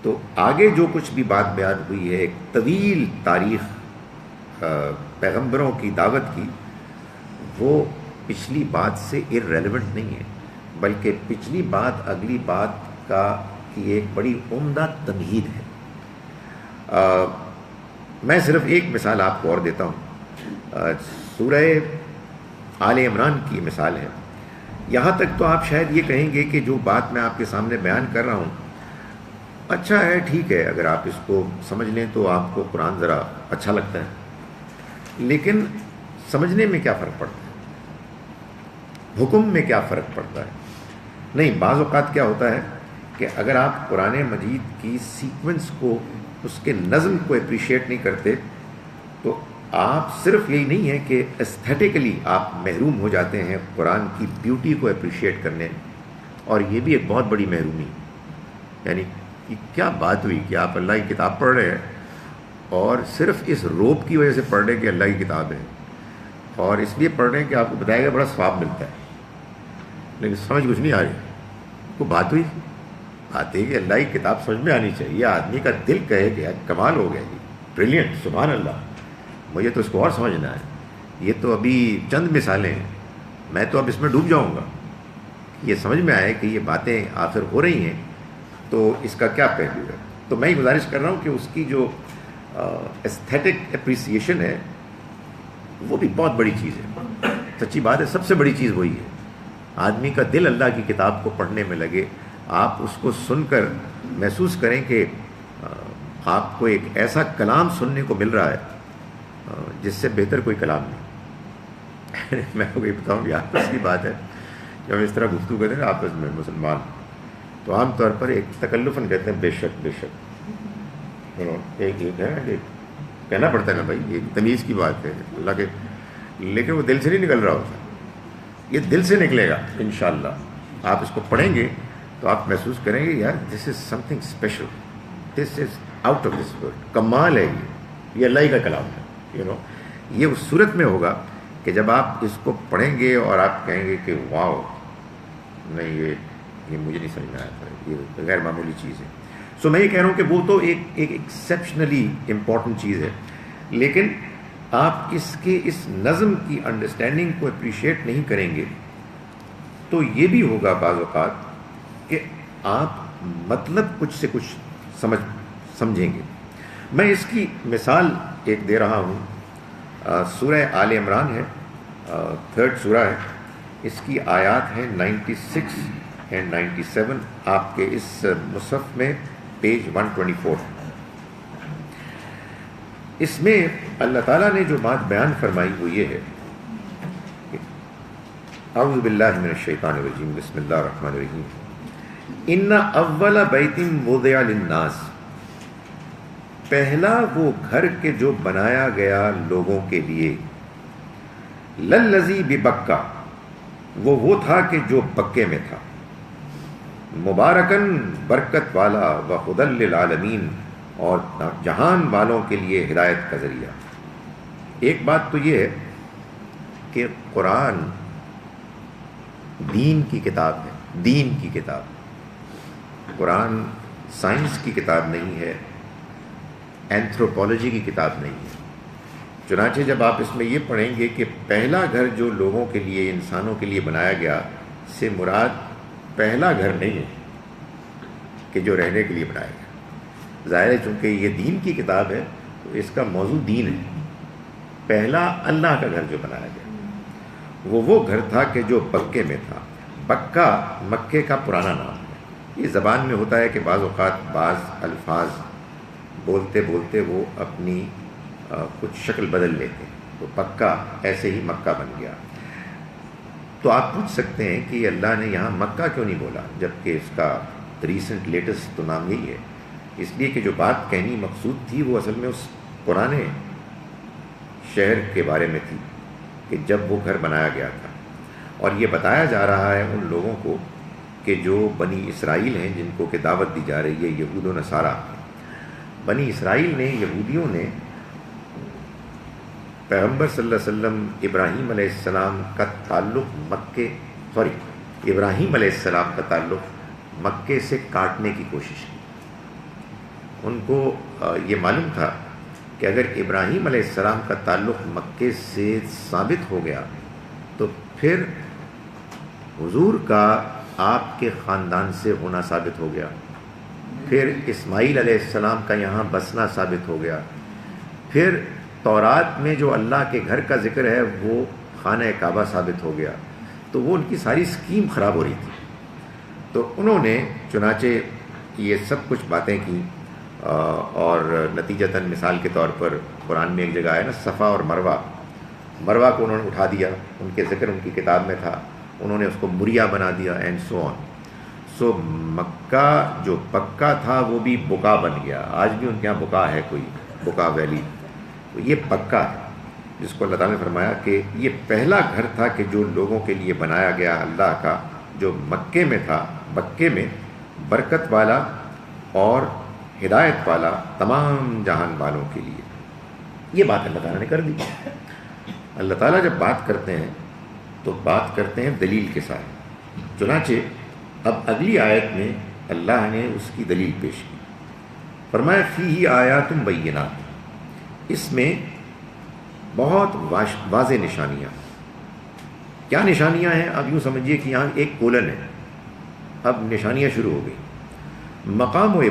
تو آگے جو کچھ بھی بات بیان ہوئی ہے ایک طویل تاریخ پیغمبروں کی دعوت کی، وہ پچھلی بات سے ارریلیونٹ نہیں ہے، بلکہ پچھلی بات اگلی بات کا کی ایک بڑی عمدہ تمہید ہے. میں صرف ایک مثال آپ کو اور دیتا ہوں. سورہ آل عمران کی مثال ہے. یہاں تک تو آپ شاید یہ کہیں گے کہ جو بات میں آپ کے سامنے بیان کر رہا ہوں اچھا ہے، ٹھیک ہے، اگر آپ اس کو سمجھ لیں تو آپ کو قرآن ذرا اچھا لگتا ہے، لیکن سمجھنے میں کیا فرق پڑتا ہے، حکم میں کیا فرق پڑتا ہے؟ نہیں، بعض اوقات کیا ہوتا ہے کہ اگر آپ قرآن مجید کی سیکوینس کو، اس کے نظم کو اپریشیٹ نہیں کرتے تو آپ صرف یہی نہیں ہے کہ ایستھیٹیکلی آپ محروم ہو جاتے ہیں قرآن کی بیوٹی کو اپریشیٹ کرنے، اور یہ بھی ایک بہت بڑی محرومی. یعنی کہ کیا بات ہوئی کہ آپ اللہ کی کتاب پڑھ رہے ہیں اور صرف اس روب کی وجہ سے پڑھ رہے ہیں کہ اللہ کی کتاب ہے، اور اس لیے پڑھ رہے ہیں کہ آپ کو بتایا گا بڑا ثواب ملتا ہے، لیکن سمجھ کچھ نہیں آ رہی. وہ بات ہوئی، بات ہے کہ اللہ کی کتاب سمجھ میں آنی چاہیے. آدمی کا دل کہے کہ یار کمال ہو گیا، جی بریلینٹ، سبحان اللہ، مجھے تو اس کو اور سمجھنا ہے. یہ تو ابھی چند مثالیں ہیں، میں تو اب اس میں ڈوب جاؤں گا. یہ سمجھ میں آئے کہ یہ باتیں آخر ہو رہی ہیں تو اس کا کیا پہلو ہے. تو میں یہ گزارش کر رہا ہوں کہ اس کی جو ایستھیٹک اپریسیشن ہے وہ بھی بہت بڑی چیز ہے. سچی بات ہے، سب سے بڑی چیز وہی ہے. آدمی کا دل اللہ کی کتاب کو پڑھنے میں لگے، آپ اس کو سن کر محسوس کریں کہ آپ کو ایک ایسا کلام سننے کو مل رہا ہے جس سے بہتر کوئی کلام نہیں. میں آپ کو یہ بتاؤں کہ آپس کی بات ہے، جب ہم اس طرح گفتگو کرتے ہیں آپس میں مسلمان تو عام طور پر ایک تکلفاً کہتے ہیں بے شک بے شک، ایک ہے کہ کہنا پڑتا ہے نا بھائی، یہ تمیز کی بات ہے اللہ کے، لیکن وہ دل سے نہیں نکل رہا ہوتا. یہ دل سے نکلے گا انشاءاللہ. آپ اس کو پڑھیں گے تو آپ محسوس کریں گے یار this is something special, this is out of this world, کمال ہے یہ اللہ ہی کا کلام ہے. یہ اس صورت میں ہوگا کہ جب آپ اس کو پڑھیں گے اور آپ کہیں گے کہ واو، نہیں یہ مجھے نہیں سمجھ میں آیا تھا، یہ غیر معمولی چیز ہے. سو میں یہ کہہ رہا ہوں کہ وہ تو ایک ایکسیپشنلی امپورٹنٹ چیز ہے، لیکن آپ اس کے اس نظم کی انڈرسٹینڈنگ کو اپریشیٹ نہیں کریں گے تو یہ بھی ہوگا بعض اوقات کہ آپ مطلب کچھ سے کچھ سمجھیں گے. میں اس کی مثال ایک دے رہا ہوں. سورہ آل عمران ہے، 3rd سورہ ہے، اس کی آیات ہیں 96 اینڈ 97 آپ کے اس مصحف میں پیج 124. اس میں اللہ تعالیٰ نے جو بات بیان فرمائی وہ یہ ہے کہ اعوذ باللہ من الشیطان الرجیم، بسم اللہ الرحمن الرحیم. ان اول بیت وضع للناس، پہلا وہ گھر کے جو بنایا گیا لوگوں کے لیے، للذی ببکہ، وہ تھا کہ جو بکے میں تھا. مبارکن برکت والا و ہدی للعالمین، اور جہان والوں کے لیے ہدایت کا ذریعہ۔ ایک بات تو یہ ہے کہ قرآن دین کی کتاب ہے، دین کی کتاب۔ قرآن سائنس کی کتاب نہیں ہے، اینتھروپولوجی کی کتاب نہیں ہے۔ چنانچہ جب آپ اس میں یہ پڑھیں گے کہ پہلا گھر جو لوگوں کے لیے، انسانوں کے لیے بنایا گیا، سے مراد پہلا گھر نہیں ہے کہ جو رہنے کے لیے بنایا گیا۔ ظاہر ہے چونکہ یہ دین کی کتاب ہے تو اس کا موضوع دین ہے۔ پہلا اللہ کا گھر جو بنایا گیا وہ گھر تھا کہ جو بکے میں تھا۔ بکہ مکے کا پرانا نام ہے۔ یہ زبان میں ہوتا ہے کہ بعض اوقات بعض الفاظ بولتے بولتے وہ اپنی کچھ شکل بدل لیتے ہیں، تو بکہ ایسے ہی مکہ بن گیا۔ تو آپ پوچھ سکتے ہیں کہ اللہ نے یہاں مکہ کیوں نہیں بولا جبکہ اس کا ریسنٹ لیٹسٹ تو نام یہی ہے؟ اس لیے کہ جو بات کہنی مقصود تھی وہ اصل میں اس پرانے شہر کے بارے میں تھی کہ جب وہ گھر بنایا گیا تھا، اور یہ بتایا جا رہا ہے ان لوگوں کو کہ جو بنی اسرائیل ہیں، جن کو کہ دعوت دی جا رہی ہے، یہود و نصارہ۔ بنی اسرائیل نے، یہودیوں نے پیغمبر صلی اللہ علیہ وسلم ابراہیم علیہ السلام کا تعلق ابراہیم علیہ السلام کا تعلق مکے سے کاٹنے کی کوشش کی۔ ان کو یہ معلوم تھا کہ اگر ابراہیم علیہ السلام کا تعلق مکے سے ثابت ہو گیا تو پھر حضور کا آپ کے خاندان سے ہونا ثابت ہو گیا، پھر اسماعیل علیہ السلام کا یہاں بسنا ثابت ہو گیا، پھر تورات میں جو اللہ کے گھر کا ذکر ہے وہ خانہ کعبہ ثابت ہو گیا۔ تو وہ ان کی ساری سکیم خراب ہو رہی تھی۔ تو انہوں نے چنانچہ یہ سب کچھ باتیں کی، اور نتیجتاً مثال کے طور پر قرآن میں ایک جگہ ہے نا، صفا اور مروہ کو انہوں نے اٹھا دیا، ان کے ذکر ان کی کتاب میں تھا، انہوں نے اس کو مریا بنا دیا، اینڈ سو آن۔ سو مکہ جو بکہ تھا وہ بھی بکا بن گیا۔ آج بھی ان کے یہاں بکا ہے، کوئی بکا ویلی، تو یہ بکہ ہے جس کو اللہ تعالیٰ نے فرمایا کہ یہ پہلا گھر تھا کہ جو لوگوں کے لیے بنایا گیا اللہ کا، جو مکے میں تھا، بکے میں، برکت والا اور ہدایت والا تمام جہان والوں کے لیے۔ یہ بات اللہ تعالیٰ نے کر دی۔ اللہ تعالیٰ جب بات کرتے ہیں تو بات کرتے ہیں دلیل کے ساتھ۔ چنانچہ اب اگلی آیت میں اللہ نے اس کی دلیل پیش کی، فرمایا فیہ آیات بینات، اس میں بہت واضح نشانیاں۔ کیا نشانیاں ہیں؟ اب یوں سمجھیے کہ یہاں ایک کولن ہے، اب نشانیاں شروع ہو گئی۔ مقام و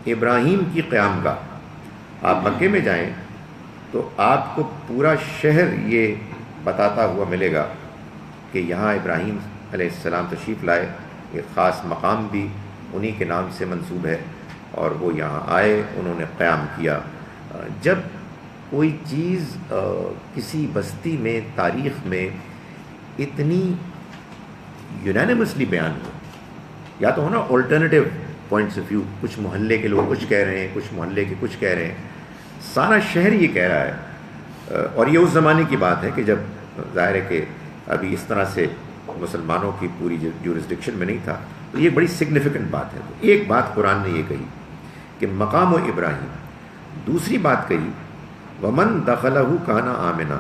ابراہیم کی قیام گاہ۔ آپ مکے میں جائیں تو آپ کو پورا شہر یہ بتاتا ہوا ملے گا کہ یہاں ابراہیم علیہ السلام تشریف لائے، ایک خاص مقام بھی انہی کے نام سے منسوب ہے، اور وہ یہاں آئے، انہوں نے قیام کیا۔ جب کوئی چیز کسی بستی میں، تاریخ میں اتنی یونینمسلی بیان ہو، یا تو ہونا الٹرنیٹیو پوائنٹس آف ویو، کچھ محلے کے لوگ کچھ کہہ رہے ہیں، کچھ محلے کے کچھ کہہ رہے ہیں، سارا شہر یہ کہہ رہا ہے، اور یہ اس زمانے کی بات ہے کہ جب ظاہر ہے کہ ابھی اس طرح سے مسلمانوں کی پوری جورسڈکشن میں نہیں تھا، تو یہ بڑی سگنیفیکنٹ بات ہے۔ تو ایک بات قرآن نے یہ کہی کہ مقام و ابراہیم، دوسری بات کہی ومن دخلہ کان آمنا،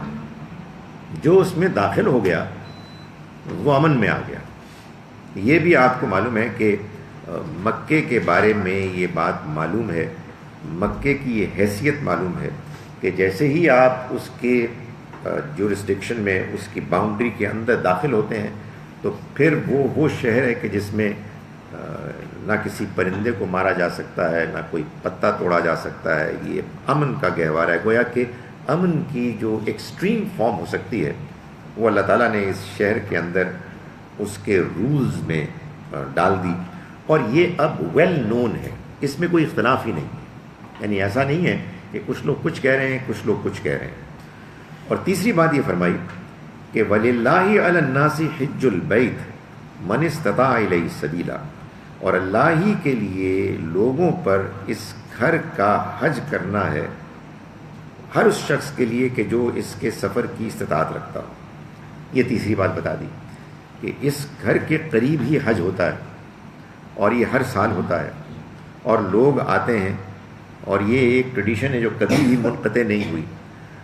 جو اس میں داخل ہو گیا وہ امن میں آ گیا۔ یہ بھی آپ کو معلوم ہے کہ مکے کے بارے میں یہ بات معلوم ہے، مکے کی یہ حیثیت معلوم ہے کہ جیسے ہی آپ اس کے جورسڈکشن میں، اس کی باؤنڈری کے اندر داخل ہوتے ہیں تو پھر وہ شہر ہے کہ جس میں نہ کسی پرندے کو مارا جا سکتا ہے، نہ کوئی پتا توڑا جا سکتا ہے۔ یہ امن کا گہوارہ ہے، گویا کہ امن کی جو ایکسٹریم فارم ہو سکتی ہے وہ اللہ تعالیٰ نے اس شہر کے اندر اس کے رولز میں ڈال دی، اور یہ اب ویل نون ہے، اس میں کوئی اختلاف ہی نہیں ہے۔ یعنی ایسا نہیں ہے کہ کچھ لوگ کچھ کہہ رہے ہیں، کچھ لوگ کچھ کہہ رہے ہیں۔ اور تیسری بات یہ فرمائی کہ وَلِلَّهِ عَلَى النَّاسِ حِجُّ الْبَيْتِ مَنِ اسْتَطَاعَ إِلَيْهِ سَبِيلًا، اور اللہ ہی کے لیے لوگوں پر اس گھر کا حج کرنا ہے، ہر اس شخص کے لیے کہ جو اس کے سفر کی استطاعت رکھتا ہو۔ یہ تیسری بات بتا دی کہ اس گھر کے قریب ہی حج ہوتا ہے، اور یہ ہر سال ہوتا ہے اور لوگ آتے ہیں، اور یہ ایک ٹریڈیشن ہے جو کبھی بھی منقطع نہیں ہوئی،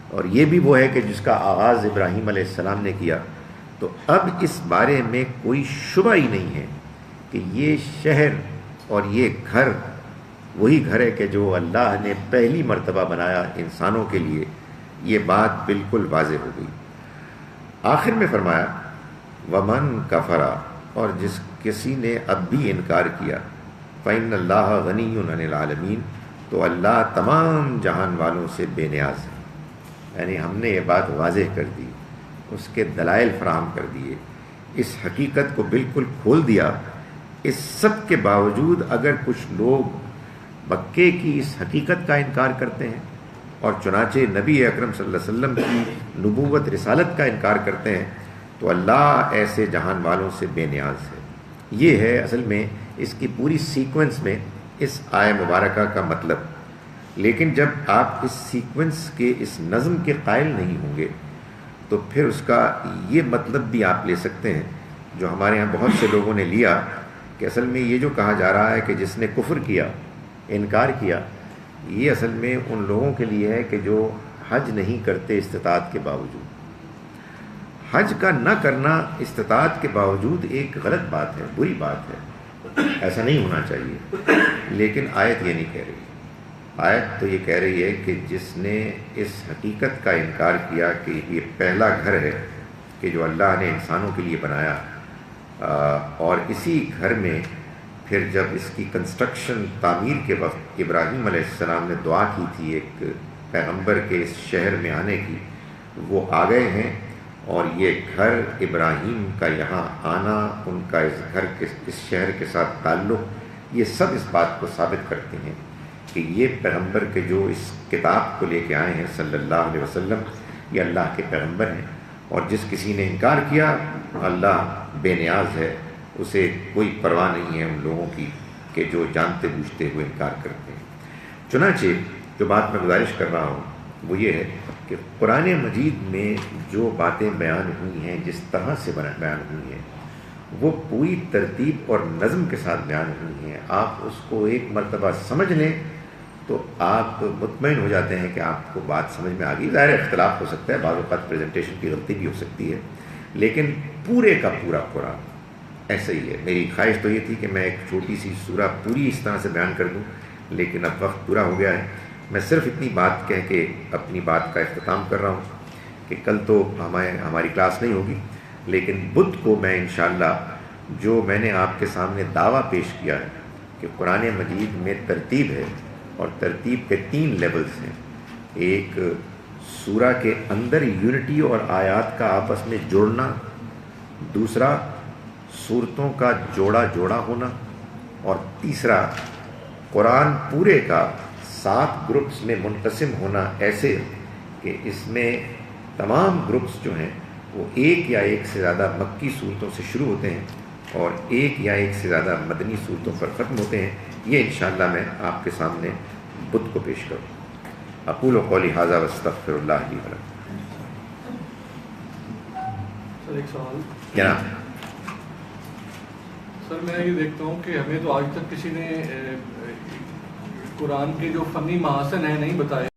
اور یہ بھی وہ ہے کہ جس کا آغاز ابراہیم علیہ السلام نے کیا۔ تو اب اس بارے میں کوئی شبہ ہی نہیں ہے کہ یہ شہر اور یہ گھر وہی گھر ہے کہ جو اللہ نے پہلی مرتبہ بنایا انسانوں کے لیے۔ یہ بات بالکل واضح ہو گئی۔ آخر میں فرمایا ومن کفر، اور جس کسی نے اب بھی انکار کیا، فإن اللہ غنی عن العالمین، تو اللہ تمام جہان والوں سے بے نیاز ہے۔ یعنی ہم نے یہ بات واضح کر دی، اس کے دلائل فراہم کر دیے، اس حقیقت کو بالکل کھول دیا۔ اس سب کے باوجود اگر کچھ لوگ مکے کی اس حقیقت کا انکار کرتے ہیں اور چنانچہ نبی اکرم صلی اللہ علیہ وسلم کی نبوت رسالت کا انکار کرتے ہیں، تو اللہ ایسے جہان والوں سے بے نیاز ہے۔ یہ ہے اصل میں اس کی پوری سیکوینس میں اس آیہ مبارکہ کا مطلب۔ لیکن جب آپ اس سیکوینس کے اس نظم کے قائل نہیں ہوں گے تو پھر اس کا یہ مطلب بھی آپ لے سکتے ہیں جو ہمارے ہاں بہت سے لوگوں نے لیا، کہ اصل میں یہ جو کہا جا رہا ہے کہ جس نے کفر کیا، انکار کیا، یہ اصل میں ان لوگوں کے لیے ہے کہ جو حج نہیں کرتے استطاعت کے باوجود۔ حج کا نہ کرنا استطاعت کے باوجود ایک غلط بات ہے، بری بات ہے، ایسا نہیں ہونا چاہیے۔ لیکن آیت یہ نہیں کہہ رہی، آیت تو یہ کہہ رہی ہے کہ جس نے اس حقیقت کا انکار کیا کہ یہ پہلا گھر ہے کہ جو اللہ نے انسانوں کے لیے بنایا، اور اسی گھر میں پھر جب اس کی کنسٹرکشن تعمیر کے وقت ابراہیم علیہ السلام نے دعا کی تھی ایک پیغمبر کے اس شہر میں آنے کی، وہ آ گئے ہیں، اور یہ گھر ابراہیم کا یہاں آنا، ان کا اس گھر کے اس شہر کے ساتھ تعلق، یہ سب اس بات کو ثابت کرتے ہیں کہ یہ پیغمبر کے جو اس کتاب کو لے کے آئے ہیں صلی اللہ علیہ وسلم، یہ اللہ کے پیغمبر ہیں۔ اور جس کسی نے انکار کیا، اللہ بے نیاز ہے، اسے کوئی پرواہ نہیں ہے ان لوگوں کی کہ جو جانتے بوجھتے ہوئے انکار کرتے ہیں۔ چنانچہ جو بات میں گزارش کر رہا ہوں وہ یہ ہے کہ قرآن مجید میں جو باتیں بیان ہوئی ہیں، جس طرح سے بیان ہوئی ہیں، وہ پوری ترتیب اور نظم کے ساتھ بیان ہوئی ہیں۔ آپ اس کو ایک مرتبہ سمجھ لیں تو آپ مطمئن ہو جاتے ہیں کہ آپ کو بات سمجھ میں آ گئی۔ ظاہر اختلاف ہو سکتا ہے، بعض اوقات پریزنٹیشن کی غلطی بھی ہو سکتی ہے، لیکن پورے کا پورا قرآن ایسا ہی ہے۔ میری خواہش تو یہ تھی کہ میں ایک چھوٹی سی سورہ پوری اس طرح سے بیان کر دوں، لیکن اب وقت پورا ہو گیا ہے۔ میں صرف اتنی بات کہہ کے اپنی بات کا اختتام کر رہا ہوں کہ کل تو ہماری کلاس نہیں ہوگی، لیکن بدھ کو میں انشاءاللہ جو میں نے آپ کے سامنے دعویٰ پیش کیا ہے کہ قرآن مجید میں ترتیب ہے، اور ترتیب کے 3 لیولز ہیں۔ ایک سورہ کے اندر یونٹی اور آیات کا آپس میں جوڑنا، دوسرا صورتوں کا جوڑا جوڑا ہونا، اور تیسرا قرآن پورے کا 7 گروپس میں منقسم ہونا، ایسے کہ اس میں تمام گروپس جو ہیں وہ ایک یا ایک سے زیادہ مکی صورتوں سے شروع ہوتے ہیں اور ایک یا ایک سے زیادہ مدنی صورتوں پر ختم ہوتے ہیں۔ یہ انشاءاللہ میں آپ کے سامنے بدھ کو پیش کروں۔ اقول قولی ھذا واستغفر اللہ لی ولکم۔ سر ایک سوال جناب۔ سر میں یہ دیکھتا ہوں کہ ہمیں تو آج تک کسی نے قرآن کے جو فنی محاسن ہیں نہیں بتائے۔